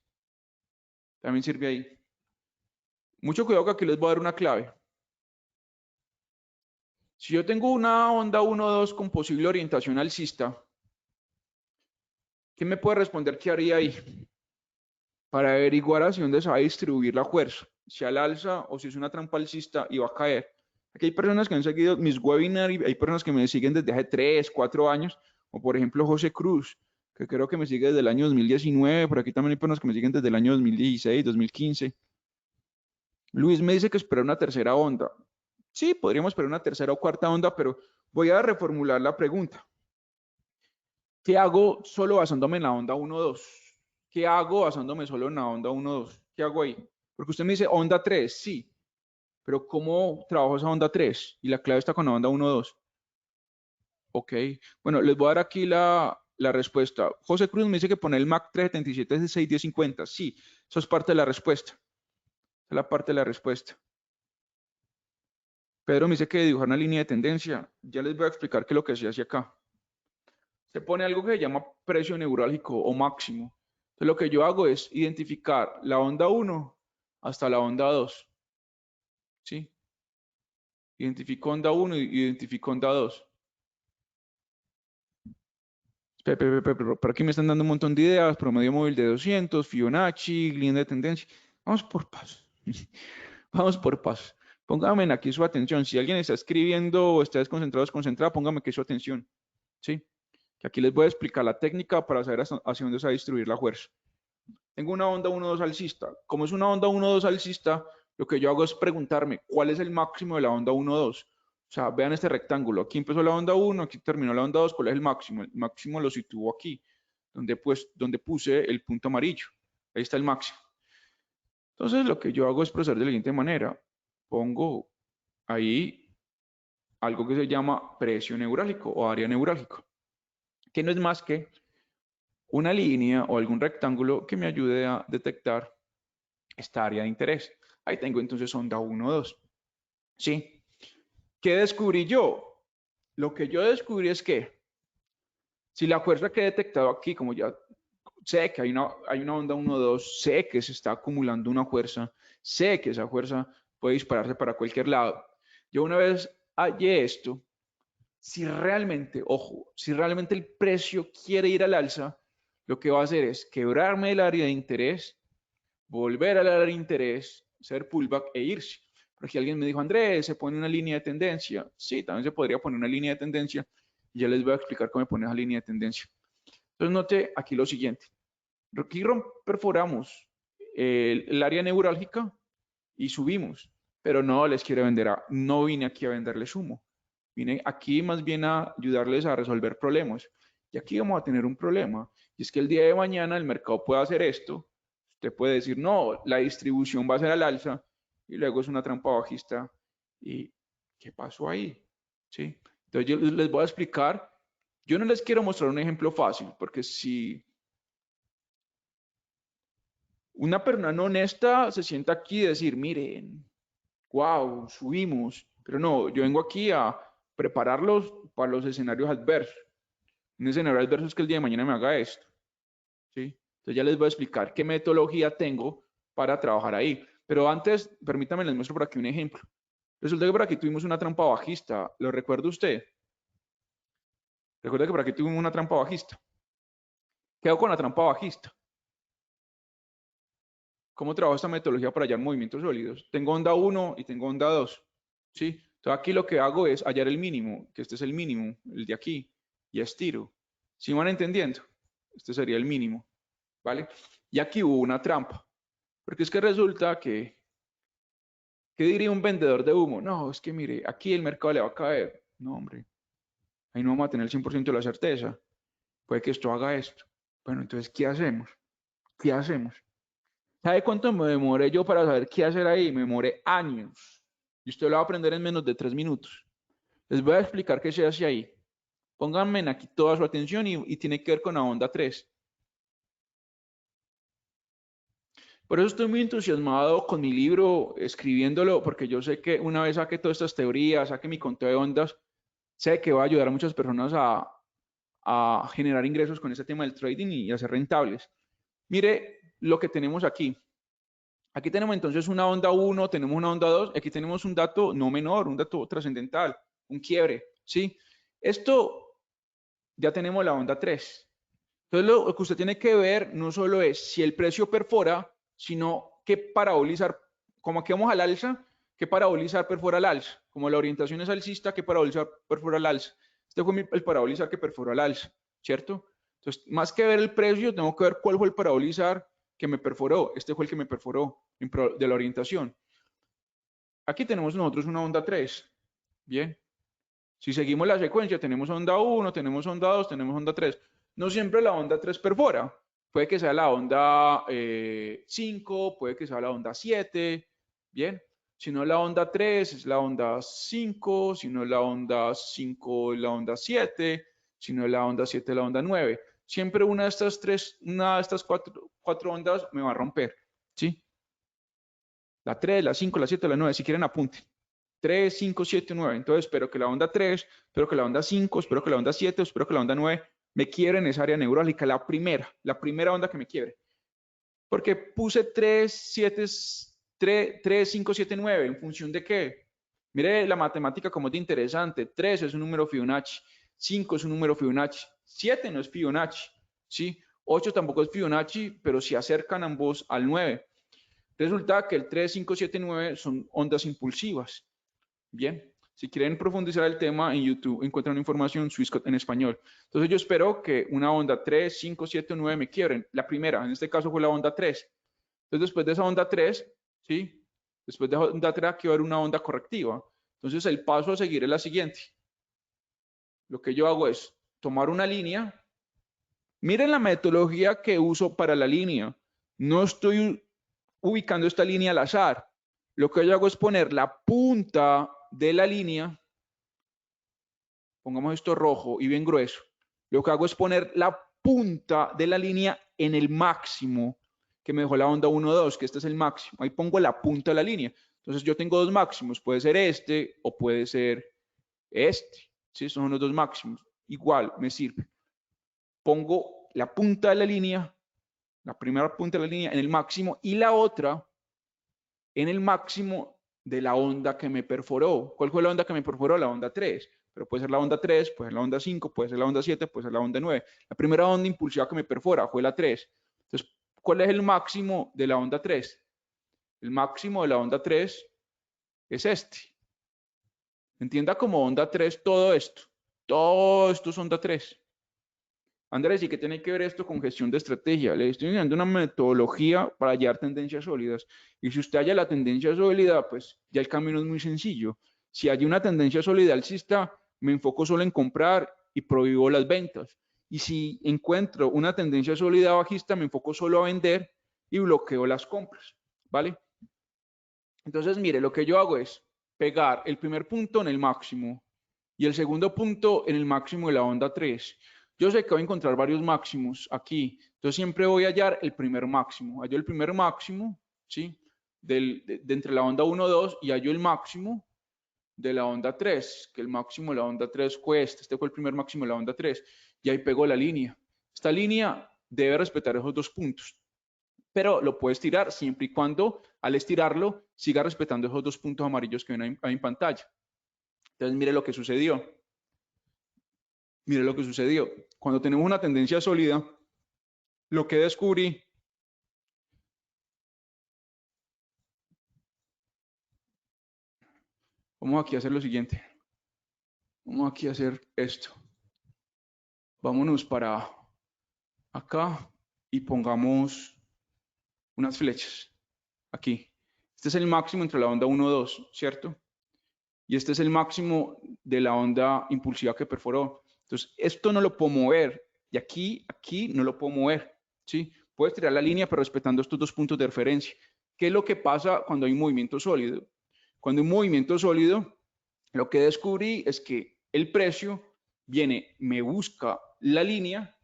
También sirve ahí. Mucho cuidado que aquí les voy a dar una clave. Si yo tengo una onda 1-2 con posible orientación alcista, ¿quién me puede responder qué haría ahí? Para averiguar hacia dónde se va a distribuir la fuerza, si al alza o si es una trampa alcista y va a caer. Aquí hay personas que han seguido mis webinars y hay personas que me siguen desde hace 3, 4 años, o por ejemplo José Cruz, que creo que me sigue desde el año 2019, por aquí también hay personas que me siguen desde el año 2016, 2015. Luis me dice que espera una tercera onda. Sí, podríamos esperar una tercera o cuarta onda, pero voy a reformular la pregunta. ¿Qué hago solo basándome en la onda 1-2? ¿Qué hago basándome solo en la onda 1-2? ¿Qué hago ahí? Porque usted me dice onda 3, sí, pero ¿cómo trabajo esa onda 3? Y la clave está con la onda 1-2. Ok, bueno, les voy a dar aquí la respuesta. José Cruz me dice que pone el MAC 377 es de 61050. Sí, eso es parte de la respuesta. Esa es la parte de la respuesta. Pedro me dice que dibujar una línea de tendencia. Ya les voy a explicar qué es lo que se hace acá. Se pone algo que se llama precio neurálgico o máximo. Entonces lo que yo hago es identificar la onda 1 hasta la onda 2. ¿Sí? Identifico onda 1 y identifico onda 2. Por aquí me están dando un montón de ideas. Promedio móvil de 200, Fibonacci, línea de tendencia. Vamos por pasos. Vamos por pasos. Pónganme aquí su atención. Si alguien está escribiendo o está desconcentrado o desconcentrado, póngame aquí su atención. ¿Sí? Que aquí les voy a explicar la técnica para saber hacia dónde se va a distribuir la fuerza. Tengo una onda 1-2 alcista. Como es una onda 1-2 alcista, lo que yo hago es preguntarme cuál es el máximo de la onda 1-2. O sea, vean este rectángulo. Aquí empezó la onda 1, aquí terminó la onda 2. ¿Cuál es el máximo? El máximo lo sitúo aquí, donde puse el punto amarillo. Ahí está el máximo. Entonces, lo que yo hago es proceder de la siguiente manera. Pongo ahí algo que se llama precio neurálgico o área neurálgico, que no es más que una línea o algún rectángulo que me ayude a detectar esta área de interés. Ahí tengo entonces onda 1, 2. ¿Sí? ¿Qué descubrí yo? Lo que yo descubrí es que si la fuerza que he detectado aquí, como ya sé que hay una onda 1, 2, sé que se está acumulando una fuerza, sé que esa fuerza puede dispararse para cualquier lado. Yo una vez hallé esto, si realmente, ojo, si realmente el precio quiere ir al alza, lo que va a hacer es quebrarme el área de interés, volver al área de interés, hacer pullback e irse. Porque alguien me dijo, Andrés, ¿se pone una línea de tendencia? Sí, también se podría poner una línea de tendencia. Y ya les voy a explicar cómo poner esa línea de tendencia. Entonces note aquí lo siguiente. Aquí perforamos el área neurálgica y subimos. Pero no les quiero vender, no vine aquí a venderles humo. Vine aquí más bien a ayudarles a resolver problemas. Y aquí vamos a tener un problema. Y es que el día de mañana el mercado puede hacer esto. Usted puede decir, no, la distribución va a ser al alza. Y luego es una trampa bajista. ¿Y qué pasó ahí? ¿Sí? Entonces yo les voy a explicar. Yo no les quiero mostrar un ejemplo fácil, porque si una persona no honesta se sienta aquí y decir, miren, wow, subimos. Pero no, yo vengo aquí a prepararlos para los escenarios adversos. Un escenario adverso es que el día de mañana me haga esto. ¿Sí? Entonces ya les voy a explicar qué metodología tengo para trabajar ahí. Pero antes, permítanme, les muestro por aquí un ejemplo. Resulta que por aquí tuvimos una trampa bajista. ¿Lo recuerda usted? Recuerda que por aquí tuvimos una trampa bajista. ¿Qué hago con la trampa bajista? ¿Cómo trabajo esta metodología para hallar movimientos sólidos? Tengo onda 1 y tengo onda 2. ¿Sí? Entonces aquí lo que hago es hallar el mínimo, que este es el mínimo, el de aquí, y estiro. ¿Sí van entendiendo? Este sería el mínimo, ¿vale? Y aquí hubo una trampa, porque es que resulta que ¿Qué diría un vendedor de humo? No, es que mire, aquí el mercado le va a caer. No, hombre, ahí no vamos a tener el 100% de la certeza. Puede que esto haga esto. Bueno, entonces, ¿qué hacemos? ¿Qué hacemos? ¿Sabe cuánto me demoré yo para saber qué hacer ahí? Me demoré años. Y usted lo va a aprender en menos de 3 minutos. Les voy a explicar qué se hace ahí. Pónganme aquí toda su atención y tiene que ver con la onda 3. Por eso estoy muy entusiasmado con mi libro, escribiéndolo, porque yo sé que una vez saque todas estas teorías, saque mi conteo de ondas, sé que va a ayudar a muchas personas a generar ingresos con este tema del trading y a ser rentables. Mire lo que tenemos aquí. Aquí tenemos entonces una onda 1, tenemos una onda 2, aquí tenemos un dato no menor, un dato trascendental, un quiebre, ¿sí? Esto ya tenemos la onda 3. Entonces lo que usted tiene que ver no solo es si el precio perfora, sino qué parabolizar, como aquí vamos al alza, qué parabolizar perfora al alza. Como la orientación es alcista, qué parabolizar perfora al alza. Este fue el parabolizar que perforó al alza, ¿cierto? Entonces, más que ver el precio, tengo que ver cuál fue el parabolizar que me perforó. Este fue el que me perforó de la orientación. Aquí tenemos nosotros una onda 3. Bien. Si seguimos la secuencia, tenemos onda 1, tenemos onda 2, tenemos onda 3. No siempre la onda 3 perfora. Puede que sea la onda 5, puede que sea la onda 7. Bien. Si no es la onda 3, es la onda 5. Si no es la onda 5, es la onda 7. Si no es la onda 7, es la onda 9. Siempre una de estas cuatro ondas me va a romper. ¿Sí? La 3, la 5, la 7, la 9. Si quieren, apunten. 3, 5, 7, 9. Entonces, espero que la onda 3, espero que la onda 5, espero que la onda 7, espero que la onda 9 me quiebre en esa área neurálgica, la primera onda que me quiebre. Porque puse 3, 7, 3, 5, 7, 9. ¿En función de qué? Mire la matemática como es de interesante. 3 es un número Fibonacci, 5 es un número Fibonacci, 7 no es Fibonacci, ¿sí? 8 tampoco es Fibonacci, pero se acercan ambos al 9. Resulta que el 3, 5, 7, 9 son ondas impulsivas. Bien, si quieren profundizar el tema en YouTube encuentran información Swissquote en español. Entonces yo espero que una onda 3, 5, 7 o 9 me quiebren. La primera, en este caso fue la onda 3. Entonces después de esa onda 3, ¿sí? Después de esa onda 3 aquí va a haber una onda correctiva. Entonces el paso a seguir es la siguiente. Lo que yo hago es tomar una línea. Miren la metodología que uso para la línea. No estoy ubicando esta línea al azar. Lo que yo hago es poner la punta de la línea, pongamos esto rojo y bien grueso. Lo que hago es poner la punta de la línea en el máximo que me dejó la onda 1, 2, que este es el máximo. Ahí pongo la punta de la línea. Entonces yo tengo dos máximos, puede ser este o puede ser este. ¿Sí? Estos son los dos máximos. Igual me sirve. Pongo la punta de la línea, la primera punta de la línea en el máximo y la otra en el máximo de la onda que me perforó. ¿Cuál fue la onda que me perforó? La onda 3. Pero puede ser la onda 3, puede ser la onda 5, puede ser la onda 7, puede ser la onda 9. La primera onda impulsiva que me perfora fue la 3. Entonces, ¿cuál es el máximo de la onda 3? El máximo de la onda 3 es este. Entienda como onda 3 todo esto. Todo esto es onda 3. Andrés, ¿y qué tiene que ver esto con gestión de estrategia? Le estoy enseñando una metodología para hallar tendencias sólidas. Y si usted halla la tendencia sólida, pues ya el camino es muy sencillo. Si hay una tendencia sólida alcista, me enfoco solo en comprar y prohíbo las ventas. Y si encuentro una tendencia sólida bajista, me enfoco solo a vender y bloqueo las compras. ¿Vale? Entonces, mire, lo que yo hago es pegar el primer punto en el máximo y el segundo punto en el máximo de la onda 3. Yo sé que voy a encontrar varios máximos aquí, entonces siempre voy a hallar el primer máximo. Hallo el primer máximo, ¿sí? De entre la onda 1, 2 y hallo el máximo de la onda 3, que el máximo de la onda 3 fue este fue el primer máximo de la onda 3, y ahí pego la línea. Esta línea debe respetar esos dos puntos, pero lo puedes tirar siempre y cuando al estirarlo siga respetando esos dos puntos amarillos que ven ahí en pantalla. Entonces mire lo que sucedió. Mire lo que sucedió. Cuando tenemos una tendencia sólida, lo que descubrí vamos aquí a hacer lo siguiente. Vamos aquí a hacer esto. Vámonos para acá y pongamos unas flechas aquí. Este es el máximo entre la onda 1 y 2, ¿cierto? Y este es el máximo de la onda impulsiva que perforó. Entonces, esto no lo puedo mover. Y aquí no lo puedo mover, ¿sí? Puedes tirar la línea, pero respetando estos dos puntos de referencia. ¿Qué es lo que pasa cuando hay un movimiento sólido? Cuando hay un movimiento sólido, lo que descubrí es que el precio viene, me busca la línea,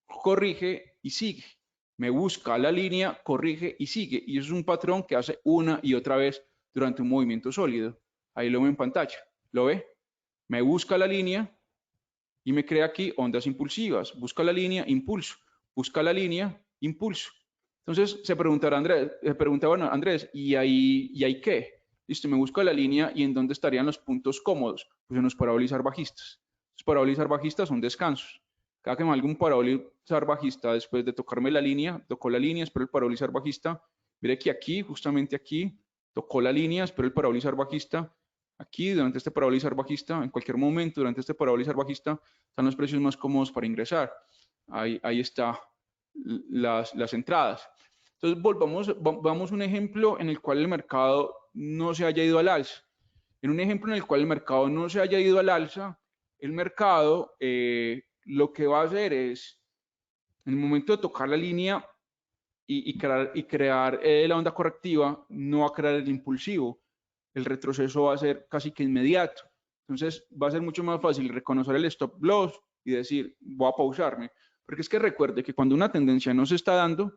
corrige y sigue. Me busca la línea, corrige y sigue. Y eso es un patrón que hace una y otra vez durante un movimiento sólido. Ahí lo veo en pantalla. ¿Lo ve? Me busca la línea y me crea aquí ondas impulsivas. Busca la línea, impulso. Busca la línea, impulso. Entonces se preguntará Andrés, bueno, Andrés, ¿y ahí qué? Listo, me busca la línea y ¿en dónde estarían los puntos cómodos? Pues en los parabólicos bajistas. Los parabólicos bajistas son descansos. Cada que me haga un parabólico bajista, después de tocarme la línea, tocó la línea, espero el parabólico bajista. Mire que aquí, justamente aquí, tocó la línea, espero el parabólico bajista. Aquí, durante este parabólico bajista, en cualquier momento, durante este parabólico bajista, están los precios más cómodos para ingresar. Ahí está las entradas. Entonces, vamos a un ejemplo en el cual el mercado no se haya ido al alza. En un ejemplo en el cual el mercado no se haya ido al alza, el mercado lo que va a hacer es, en el momento de tocar la línea y crear la onda correctiva, no va a crear el impulsivo. El retroceso va a ser casi que inmediato. Entonces va a ser mucho más fácil reconocer el stop loss y decir, voy a pausarme. Porque es que recuerde que cuando una tendencia no se está dando,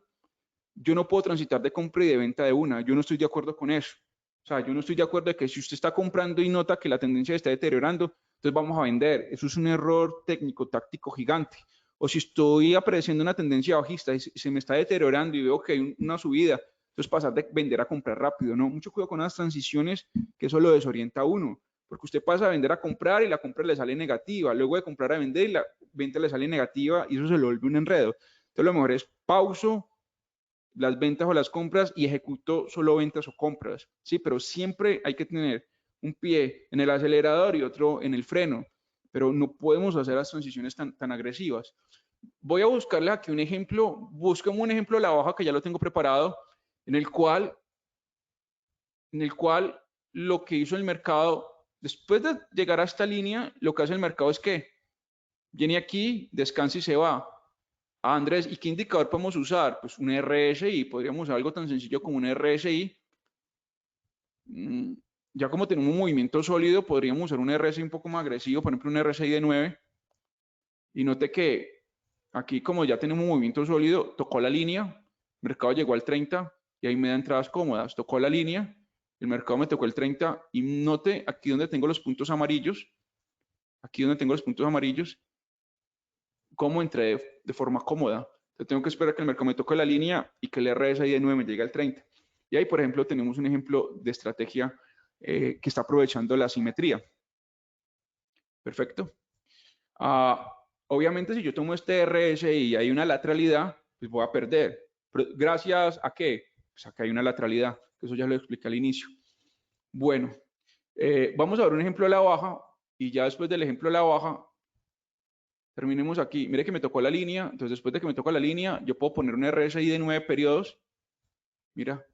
yo no puedo transitar de compra y de venta de una. Yo no estoy de acuerdo con eso. O sea, yo no estoy de acuerdo de que si usted está comprando y nota que la tendencia está deteriorando, entonces vamos a vender. Eso es un error técnico, táctico gigante. O si estoy apreciando una tendencia bajista y se me está deteriorando y veo que hay una subida, entonces pasar de vender a comprar rápido, ¿no? Mucho cuidado con las transiciones, que eso lo desorienta a uno. Porque usted pasa a vender a comprar y la compra le sale negativa. Luego de comprar a vender y la venta le sale negativa y eso se lo vuelve un enredo. Entonces lo mejor es pauso las ventas o las compras y ejecuto solo ventas o compras, ¿sí? Pero siempre hay que tener un pie en el acelerador y otro en el freno, pero no podemos hacer las transiciones tan agresivas. Voy a buscarle aquí un ejemplo, busquemos un ejemplo de la baja que ya lo tengo preparado, en el cual lo que hizo el mercado, después de llegar a esta línea, lo que hace el mercado es que viene aquí, descansa y se va. Andrés, ¿y qué indicador podemos usar? Pues un RSI, podríamos usar algo tan sencillo como un RSI. Ya como tenemos un movimiento sólido, podríamos usar un RSI un poco más agresivo, por ejemplo un RSI de 9. Y note que aquí como ya tenemos un movimiento sólido, tocó la línea, el mercado llegó al 30 y ahí me da entradas cómodas. Tocó la línea, el mercado me tocó el 30 y note aquí donde tengo los puntos amarillos, cómo entré de forma cómoda. Entonces tengo que esperar que el mercado me toque la línea y que el RSI de 9 me llegue al 30. Y ahí, por ejemplo, tenemos un ejemplo de estrategia que está aprovechando la asimetría. Perfecto. Obviamente, si yo tomo este RSI y hay una lateralidad, pues voy a perder. Pero, ¿gracias a qué? Pues a que hay una lateralidad, que eso ya lo expliqué al inicio. Bueno, vamos a ver un ejemplo de la baja y ya después del ejemplo de la baja, terminemos aquí. Mire que me tocó la línea. Entonces, después de que me toca la línea, yo puedo poner un RSI de 9 periodos. Mira,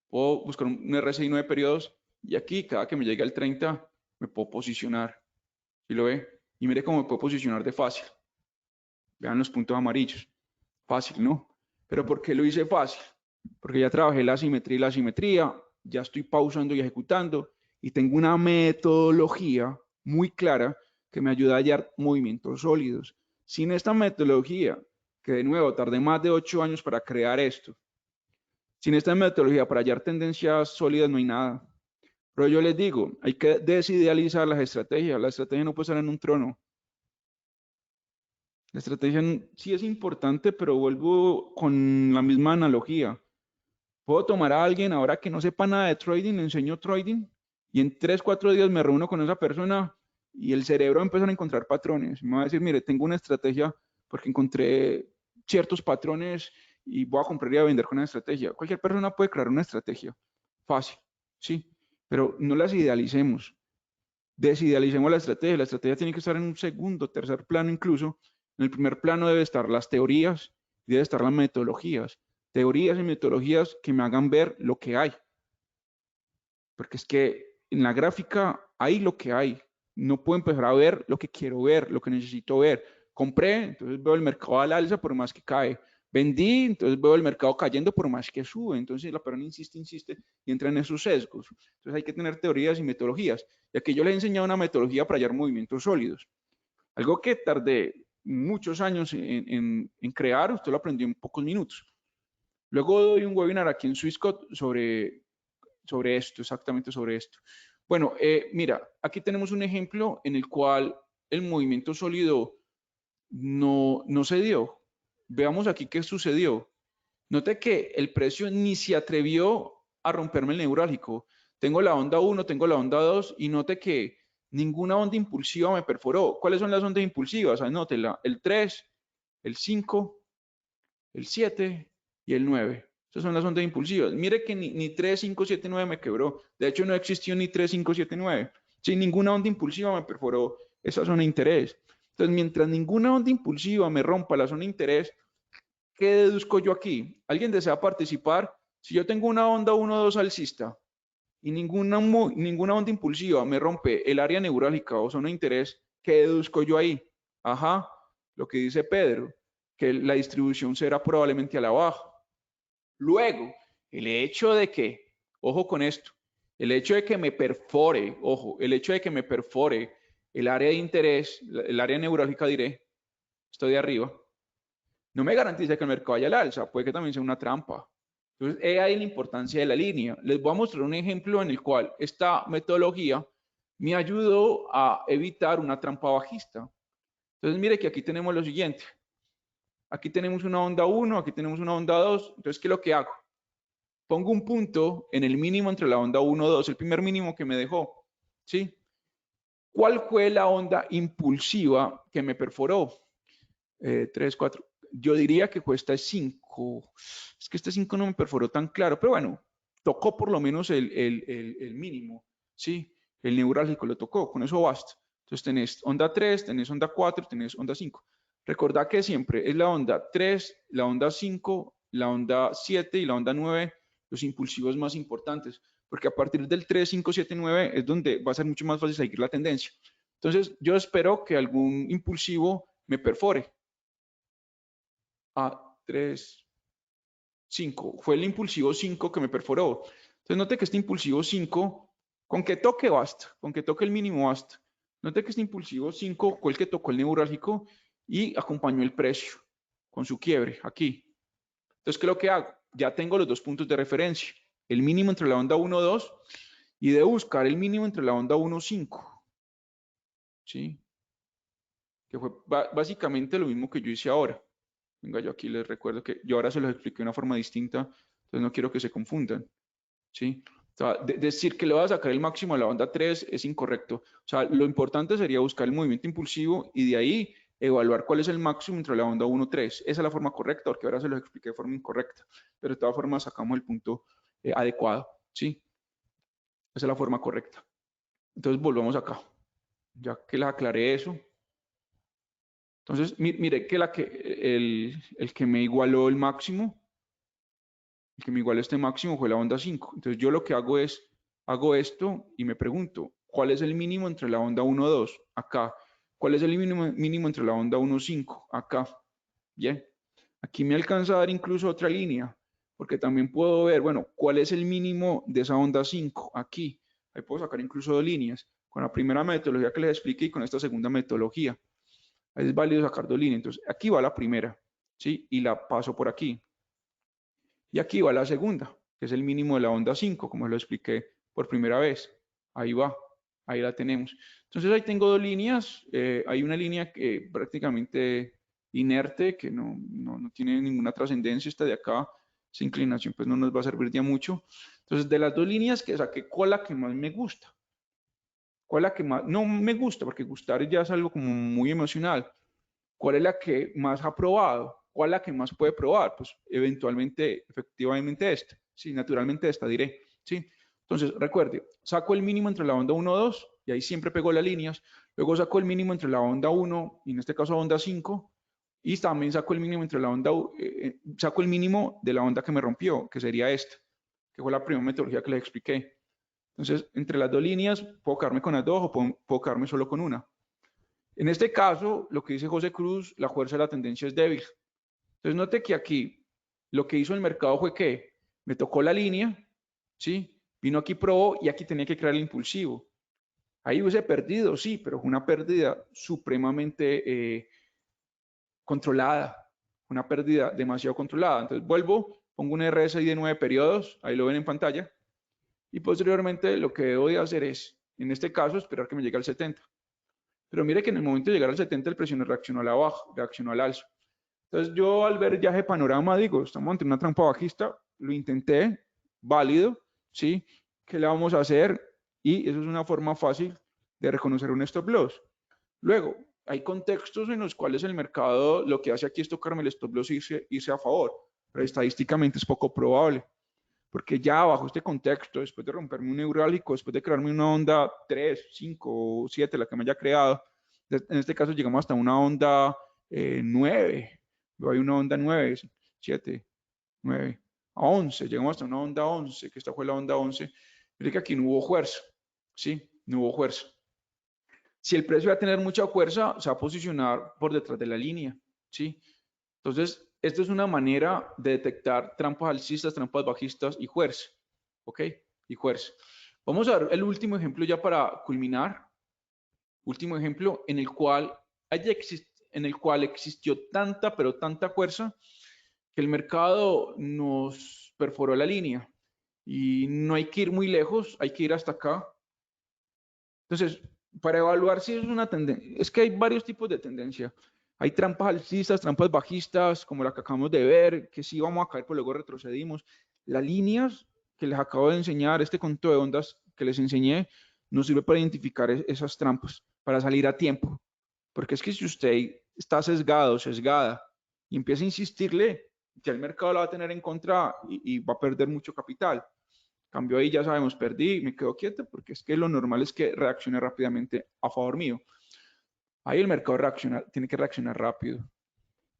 puedo buscar un RSI de 9 periodos. Y aquí, cada que me llegue al 30, me puedo posicionar. ¿Sí lo ve? Y mire cómo me puedo posicionar de fácil. Vean los puntos amarillos. Fácil, ¿no? Pero ¿por qué lo hice fácil? Porque ya trabajé la simetría y la asimetría. Ya estoy pausando y ejecutando. Y tengo una metodología muy clara que me ayuda a hallar movimientos sólidos. Sin esta metodología, que de nuevo tardé más de 8 años para crear esto, sin esta metodología para hallar tendencias sólidas no hay nada. Pero yo les digo, hay que desidealizar las estrategias. La estrategia no puede estar en un trono. La estrategia sí es importante, pero vuelvo con la misma analogía. Puedo tomar a alguien ahora que no sepa nada de trading, le enseño trading, y en 3, 4 días me reúno con esa persona y el cerebro empieza a encontrar patrones. Me va a decir, mire, tengo una estrategia porque encontré ciertos patrones y voy a comprar y a vender con una estrategia. Cualquier persona puede crear una estrategia. Fácil, sí, pero no las idealicemos. Desidealicemos la estrategia. La estrategia tiene que estar en un segundo, tercer plano incluso. En el primer plano debe estar las teorías y debe estar las metodologías. Teorías y metodologías que me hagan ver lo que hay. porque es que en la gráfica hay lo que hay. No puedo empezar a ver lo que quiero ver, lo que necesito ver. Compré, entonces veo el mercado al alza por más que cae. Vendí, entonces veo el mercado cayendo por más que sube. Entonces la persona insiste y entra en esos sesgos. Entonces hay que tener teorías y metodologías. Y aquí yo les he enseñado una metodología para hallar movimientos sólidos. Algo que tardé muchos años en crear, usted lo aprendió en pocos minutos. Luego doy un webinar aquí en Swissquote sobre esto, exactamente sobre esto. Bueno, mira, aquí tenemos un ejemplo en el cual el movimiento sólido no se dio. Veamos aquí qué sucedió. Note que el precio ni se atrevió a romperme el neurálgico. Tengo la onda 1, tengo la onda 2 y note que ninguna onda impulsiva me perforó. ¿Cuáles son las ondas impulsivas? Anótela, el 3, el 5, el 7 y el 9. Esas son las ondas impulsivas. Mire que ni 3, 5, 7, 9 me quebró. De hecho, no existió ni 3, 5, 7, 9. Sin ninguna onda impulsiva me perforó esa zona de interés. Entonces, mientras ninguna onda impulsiva me rompa la zona de interés, ¿qué deduzco yo aquí? ¿Alguien desea participar? Si yo tengo una onda 1, 2 alcista y ninguna onda impulsiva me rompe el área neurálgica o zona de interés, ¿qué deduzco yo ahí? Ajá, lo que dice Pedro, que la distribución será probablemente a la baja. Luego, el hecho de que, ojo con esto, el hecho de que me perfore, ojo, el hecho de que me perfore el área de interés, el área neurálgica diré, esto de arriba, no me garantiza que el mercado vaya al alza, puede que también sea una trampa. Entonces, ahí la importancia de la línea. Les voy a mostrar un ejemplo en el cual esta metodología me ayudó a evitar una trampa bajista. Entonces, mire que aquí tenemos lo siguiente. Aquí tenemos una onda 1, aquí tenemos una onda 2. Entonces, ¿qué es lo que hago? Pongo un punto en el mínimo entre la onda 1 y 2, el primer mínimo que me dejó. ¿Sí? ¿Cuál fue la onda impulsiva que me perforó? 3, 4. Yo diría que cuesta 5. Es que este 5 no me perforó tan claro, pero bueno, tocó por lo menos el mínimo, ¿sí? El neurálgico lo tocó, con eso basta. Entonces tenés onda 3, tenés onda 4, tenés onda 5. Recordad que siempre es la onda 3, la onda 5, la onda 7 y la onda 9 los impulsivos más importantes, porque a partir del 3, 5, 7, 9 es donde va a ser mucho más fácil seguir la tendencia. Entonces yo espero que algún impulsivo me perfore. A 3, 5. Fue el impulsivo 5 que me perforó. Entonces note que este impulsivo 5, con que toque basta, con que toque el mínimo basta. Note que este impulsivo 5 fue el que tocó el neurálgico y acompañó el precio con su quiebre aquí. Entonces, ¿qué es lo que hago? Ya tengo los dos puntos de referencia. El mínimo entre la onda 1, 2 y de buscar el mínimo entre la onda 1, 5. ¿Sí? Que fue básicamente lo mismo que yo hice ahora. Venga, yo aquí les recuerdo que yo ahora se los expliqué de una forma distinta, entonces no quiero que se confundan, ¿sí? O sea, decir que le va a sacar el máximo a la onda 3 es incorrecto. O sea, lo importante sería buscar el movimiento impulsivo y de ahí evaluar cuál es el máximo entre la onda 1 y 3. Esa es la forma correcta, porque ahora se los expliqué de forma incorrecta. Pero de todas formas sacamos el punto adecuado, ¿sí? Esa es la forma correcta. Entonces volvamos acá. Ya que les aclaré eso, entonces, mire que el que me igualó el máximo, el que me igualó este máximo fue la onda 5. Entonces, yo lo que hago es, hago esto y me pregunto, ¿cuál es el mínimo entre la onda 1 y 2? Acá. ¿Cuál es el mínimo entre la onda 1 y 5? Acá. Bien. Aquí me alcanza a dar incluso otra línea, porque también puedo ver, bueno, ¿cuál es el mínimo de esa onda 5? Aquí. Ahí puedo sacar incluso dos líneas, con la primera metodología que les expliqué y con esta segunda metodología. Es válido sacar dos líneas. Entonces, aquí va la primera, ¿sí? Y la paso por aquí. Y aquí va la segunda, que es el mínimo de la onda 5, como lo expliqué por primera vez. Ahí va, ahí la tenemos. Entonces, ahí tengo dos líneas. Hay una línea que prácticamente inerte, que no tiene ninguna trascendencia. Esta de acá, esa inclinación, pues no nos va a servir de mucho. Entonces, de las dos líneas que saqué, ¿cuál es la que más me gusta? ¿Cuál es la que más no me gusta? Porque gustar ya es algo como muy emocional. ¿Cuál es la que más ha probado? ¿Cuál es la que más puede probar? Pues eventualmente, efectivamente esta. Sí, naturalmente esta diré. ¿Sí? Entonces, recuerde, saco el mínimo entre la onda 1 y 2, y ahí siempre pego las líneas. Luego saco el mínimo entre la onda 1, y en este caso onda 5, y también saco el mínimo entre la onda, saco el mínimo de la onda que me rompió, que sería esta, que fue la primera metodología que les expliqué. Entonces, entre las dos líneas, puedo quedarme con las dos o puedo quedarme solo con una. En este caso, lo que dice José Cruz, la fuerza de la tendencia es débil. Entonces, note que aquí lo que hizo el mercado fue que me tocó la línea, ¿sí? Vino aquí, probó y aquí tenía que crear el impulsivo. Ahí hubiese perdido, sí, pero fue una pérdida supremamente controlada, una pérdida demasiado controlada. Entonces, vuelvo, pongo un RSI de 9 periodos, ahí lo ven en pantalla, y posteriormente lo que debo de hacer es, en este caso, esperar que me llegue al 70. Pero mire que en el momento de llegar al 70, el precio reaccionó a la baja, reaccionó al alza. Entonces yo al ver ya ese panorama digo, estamos ante una trampa bajista, lo intenté, válido, ¿sí? ¿Qué le vamos a hacer? Y eso es una forma fácil de reconocer un stop loss. Luego, hay contextos en los cuales el mercado lo que hace aquí es tocarme el stop loss y irse a favor, pero estadísticamente es poco probable, porque ya bajo este contexto, después de romperme un neurálgico, después de crearme una onda 3, 5 o 7, la que me haya creado, en este caso llegamos hasta una onda 9, hay una onda 9, 7, 9, a 11, llegamos hasta una onda 11, que esta fue la onda 11, mire que aquí no hubo fuerza, ¿sí? No hubo fuerza. Si el precio va a tener mucha fuerza, se va a posicionar por detrás de la línea, ¿sí? Entonces, esta es una manera de detectar trampas alcistas, trampas bajistas y fuerza, ¿ok? Y fuerza. Vamos a ver el último ejemplo ya para culminar. Último ejemplo en el cual existió tanta, pero tanta fuerza que el mercado nos perforó la línea. Y no hay que ir muy lejos, hay que ir hasta acá. Entonces, para evaluar si es una tendencia, es que hay varios tipos de tendencia. Hay trampas alcistas, trampas bajistas, como la que acabamos de ver, que sí vamos a caer, pero luego retrocedimos. Las líneas que les acabo de enseñar, este conto de ondas que les enseñé, nos sirve para identificar esas trampas, para salir a tiempo. Porque es que si usted está sesgado, sesgada, y empieza a insistirle, ya el mercado la va a tener en contra y va a perder mucho capital. Cambio ahí, ya sabemos, perdí, me quedo quieto, porque es que lo normal es que reaccione rápidamente a favor mío. Ahí el mercado tiene que reaccionar rápido.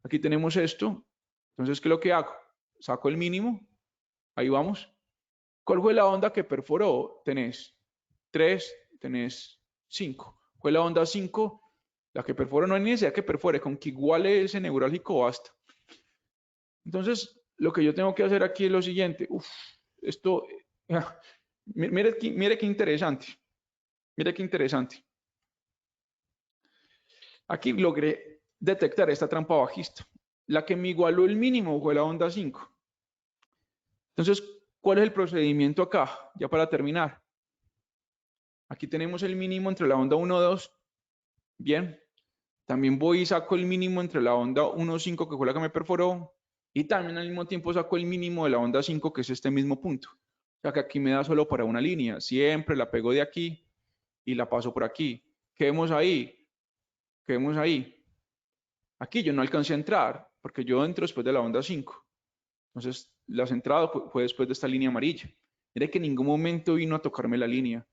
Aquí tenemos esto. Entonces, ¿qué es lo que hago? Saco el mínimo. Ahí vamos. ¿Cuál fue la onda que perforó? Tenés 3, tenés 5. Fue la onda 5. La que perforó no hay necesidad que perfore. Con que iguale ese neurálgico basta. Entonces, lo que yo tengo que hacer aquí es lo siguiente. Esto... Mire qué interesante. Mire qué interesante. Aquí logré detectar esta trampa bajista. La que me igualó el mínimo fue la onda 5. Entonces, ¿cuál es el procedimiento acá? Ya para terminar. Aquí tenemos el mínimo entre la onda 1 y 2. Bien. También voy y saco el mínimo entre la onda 1.5, que fue la que me perforó. Y también al mismo tiempo saco el mínimo de la onda 5, que es este mismo punto. O sea que aquí me da solo para una línea. Siempre la pego de aquí y la paso por aquí. ¿Qué vemos ahí? ¿Qué vemos ahí? Aquí yo no alcancé a entrar, porque yo entro después de la onda 5. Entonces, las entradas fue después de esta línea amarilla. Mire que en ningún momento vino a tocarme la línea.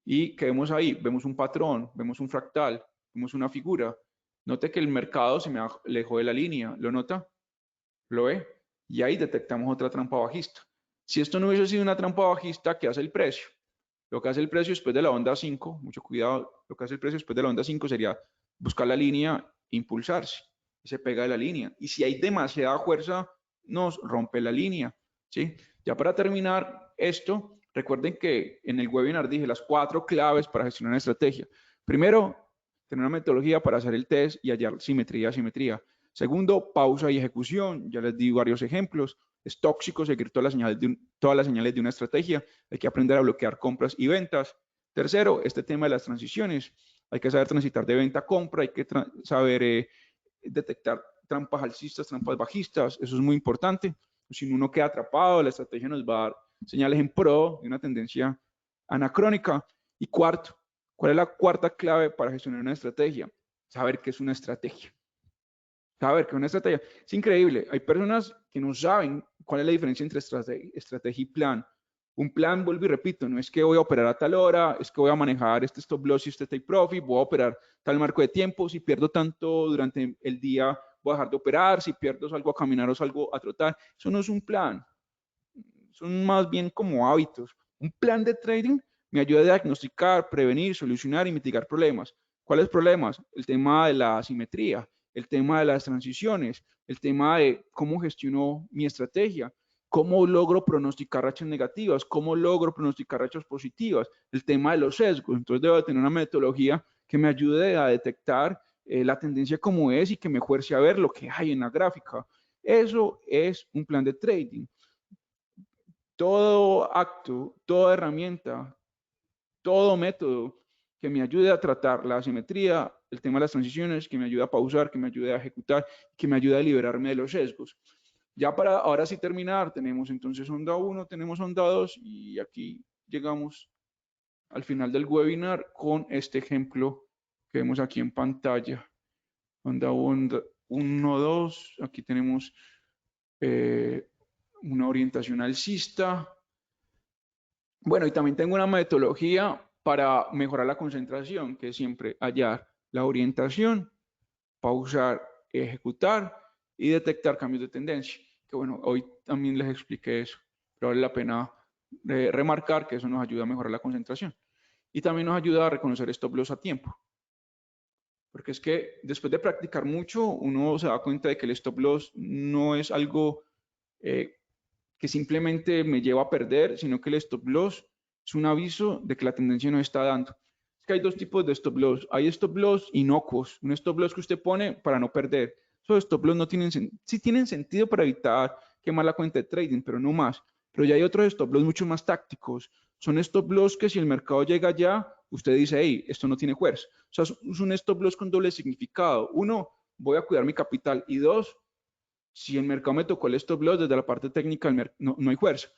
¿Y qué vemos ahí? Vemos un patrón, vemos un fractal, vemos una figura. Note que el mercado se me alejó de la línea. ¿Lo nota? ¿Lo ve? Y ahí detectamos otra trampa bajista. Si esto no hubiese sido una trampa bajista, ¿qué hace el precio? Lo que hace el precio después de la onda 5, mucho cuidado, lo que hace el precio después de la onda 5 sería buscar la línea, impulsarse, y se pega de la línea. Y si hay demasiada fuerza, nos rompe la línea, ¿sí? Ya para terminar esto, recuerden que en el webinar dije las 4 claves para gestionar una estrategia. Primero, tener una metodología para hacer el test y hallar simetría, simetría. Segundo, pausa y ejecución. Ya les di varios ejemplos. Es tóxico seguir todas las señales de una estrategia. Hay que aprender a bloquear compras y ventas. Tercero, este tema de las transiciones. Hay que saber transitar de venta a compra. Hay que saber detectar trampas alcistas, trampas bajistas. Eso es muy importante. Si uno queda atrapado, la estrategia nos va a dar señales en pro de una tendencia anacrónica. Y cuarto, ¿cuál es la cuarta clave para gestionar una estrategia? Saber qué es una estrategia. Saber que una estrategia es increíble. Hay personas que no saben cuál es la diferencia entre estrategia y plan. Un plan, vuelvo y repito, no es que voy a operar a tal hora, es que voy a manejar este stop loss y este take profit, voy a operar tal marco de tiempo, si pierdo tanto durante el día voy a dejar de operar, si pierdo salgo a caminar o salgo a trotar. Eso no es un plan, son más bien como hábitos. Un plan de trading Me ayuda a diagnosticar, prevenir, solucionar y mitigar problemas. ¿Cuáles problemas? El tema de la asimetría, el tema de las transiciones, el tema de cómo gestiono mi estrategia, cómo logro pronosticar rachas negativas, cómo logro pronosticar rachas positivas, el tema de los sesgos. Entonces debo tener una metodología que me ayude a detectar la tendencia como es y que me fuerce a ver lo que hay en la gráfica. Eso es un plan de trading. Todo acto, toda herramienta, todo método que me ayude a tratar la asimetría, el tema de las transiciones, que me ayude a pausar, que me ayude a ejecutar, que me ayude a liberarme de los sesgos. Ya para ahora sí terminar, tenemos entonces onda 1, tenemos onda 2 y aquí llegamos al final del webinar con este ejemplo que vemos aquí en pantalla. Onda 1, 2, aquí tenemos una orientación alcista. Bueno, y también tengo una metodología para mejorar la concentración, que es siempre hallar la orientación, pausar, ejecutar y detectar cambios de tendencia. Que bueno, hoy también les expliqué eso, pero vale la pena remarcar que eso nos ayuda a mejorar la concentración. Y también nos ayuda a reconocer stop loss a tiempo. Porque es que después de practicar mucho, uno se da cuenta de que el stop loss no es algo que simplemente me lleva a perder, sino que el stop loss es un aviso de que la tendencia no está dando. Es que hay dos tipos de stop loss. Hay stop loss inocuos, un stop loss que usted pone para no perder. Esos stop loss no tienen, sí tienen sentido para evitar quemar la cuenta de trading, pero no más. Pero ya hay otros stop loss mucho más tácticos. Son stop loss que si el mercado llega ya, usted dice, hey, esto no tiene fuerza. O sea, es un stop loss con doble significado. Uno, voy a cuidar mi capital. Y dos, si el mercado me tocó el stop loss, desde la parte técnica no hay fuerza.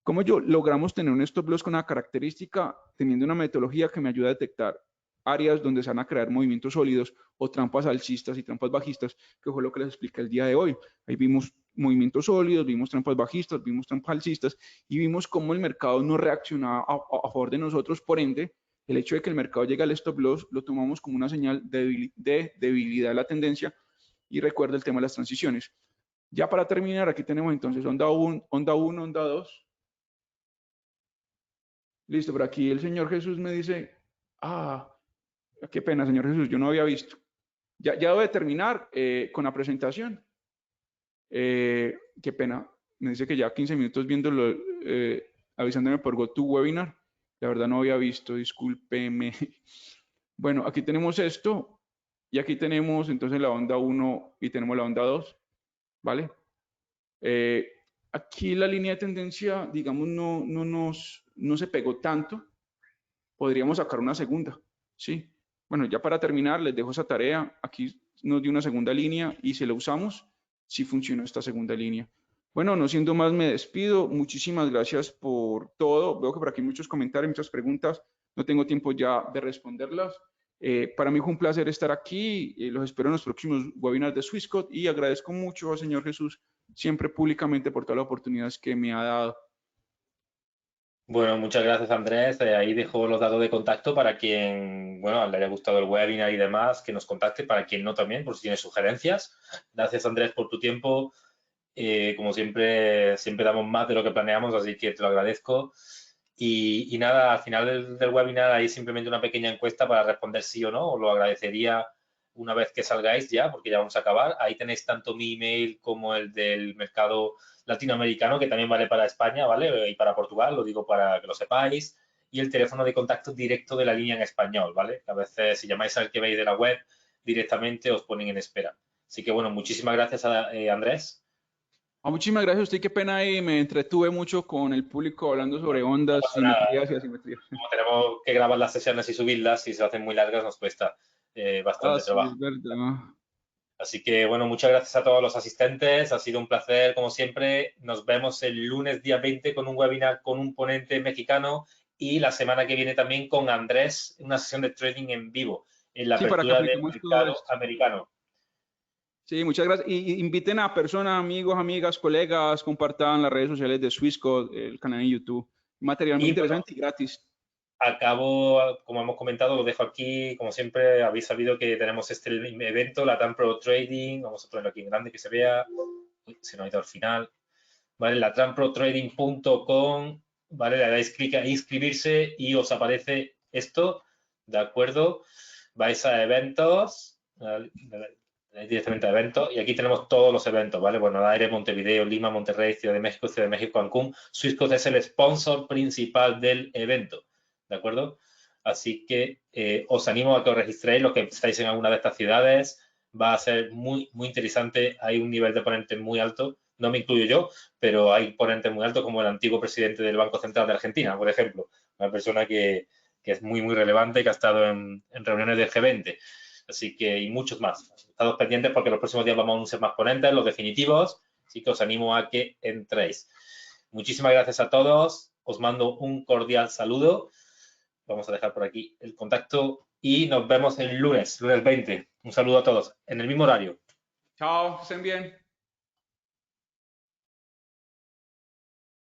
¿Cómo logramos tener un stop loss con una característica, teniendo una metodología que me ayuda a detectar áreas donde se van a crear movimientos sólidos o trampas alcistas y trampas bajistas, que fue lo que les expliqué el día de hoy? Ahí vimos movimientos sólidos, vimos trampas bajistas, vimos trampas alcistas y vimos cómo el mercado no reaccionaba a favor de nosotros. Por ende, el hecho de que el mercado llegue al stop loss lo tomamos como una señal de debilidad de la tendencia. Y recuerda el tema de las transiciones. Ya para terminar, aquí tenemos entonces onda 1, onda 2. Listo, por aquí el Señor Jesús me dice, qué pena, Señor Jesús, yo no había visto. Ya debo de terminar con la presentación. Qué pena, me dice que ya 15 minutos viéndolo, avisándome por GoToWebinar. La verdad no había visto, discúlpeme. Bueno, aquí tenemos esto y aquí tenemos entonces la onda 1 y tenemos la onda 2, ¿vale? Aquí la línea de tendencia, digamos, no se pegó tanto. Podríamos sacar una segunda, ¿sí? Bueno, ya para terminar, les dejo esa tarea. Aquí nos dio una segunda línea y si la usamos, sí funcionó esta segunda línea. Bueno, no siendo más, me despido. Muchísimas gracias por todo. Veo que por aquí hay muchos comentarios, muchas preguntas. No tengo tiempo ya de responderlas. Para mí fue un placer estar aquí. Los espero en los próximos webinars de Swissquote y agradezco mucho al Señor Jesús siempre públicamente por todas las oportunidades que me ha dado. Bueno, muchas gracias, Andrés. Ahí dejo los datos de contacto para quien, bueno, le haya gustado el webinar y demás, que nos contacte, para quien no también, por si tiene sugerencias. Gracias, Andrés, por tu tiempo. Como siempre damos más de lo que planeamos, así que te lo agradezco. Y nada, al final del webinar hay simplemente una pequeña encuesta para responder sí o no. Os lo agradecería una vez que salgáis ya, porque ya vamos a acabar. Ahí tenéis tanto mi email como el del mercado latinoamericano, que también vale para España, ¿vale? Y para Portugal, lo digo para que lo sepáis. Y el teléfono de contacto directo de la línea en español, ¿vale? A veces, si llamáis al que veis de la web, directamente os ponen en espera. Así que, bueno, muchísimas gracias, Andrés. Muchísimas gracias a usted, qué pena ahí, me entretuve mucho con el público hablando sobre ondas, No pasa simetrías y nada. asimetrías. Como tenemos que grabar las sesiones y subirlas, si se hacen muy largas nos cuesta bastante Sí, trabajo. es verdad. Así que, bueno, muchas gracias a todos los asistentes. Ha sido un placer, como siempre. Nos vemos el lunes día 20 con un webinar con un ponente mexicano y la semana que viene también con Andrés, una sesión de trading en vivo en la Sí, para que apertura del apliquemos todo mercado esto. americano. Sí, muchas gracias. Y inviten a personas, amigos, amigas, colegas, compartan las redes sociales de Swissquote, el canal de YouTube. Material muy Y bueno, interesante y gratis. acabo, como hemos comentado, lo dejo aquí. Como siempre, habéis sabido que tenemos este evento, la TAM Pro Trading. Vamos a ponerlo aquí en grande que se vea. Uy, se nos ha ido al final. ¿Vale? La tramprotrading.com ¿vale? Le dais clic a inscribirse y os aparece esto, ¿de acuerdo? Vais a eventos, ¿vale? Directamente a eventos, y aquí tenemos todos los eventos, ¿vale? Buenos Aires, Montevideo, Lima, Monterrey, Ciudad de México, Cancún. Swissquote es el sponsor principal del evento, ¿de acuerdo? Así que os animo a que os registréis, los que estáis en alguna de estas ciudades. Va a ser muy, muy interesante. Hay un nivel de ponentes muy alto. No me incluyo yo, pero hay ponentes muy altos, como el antiguo presidente del Banco Central de Argentina, por ejemplo. Una persona que es muy, muy relevante, que ha estado en reuniones del G20. Así que, y muchos más. Estad pendientes porque los próximos días vamos a anunciar más ponentes, los definitivos. Así que os animo a que entréis. Muchísimas gracias a todos. Os mando un cordial saludo. Vamos a dejar por aquí el contacto y nos vemos el lunes 20. Un saludo a todos, en el mismo horario. Chao, que estén bien.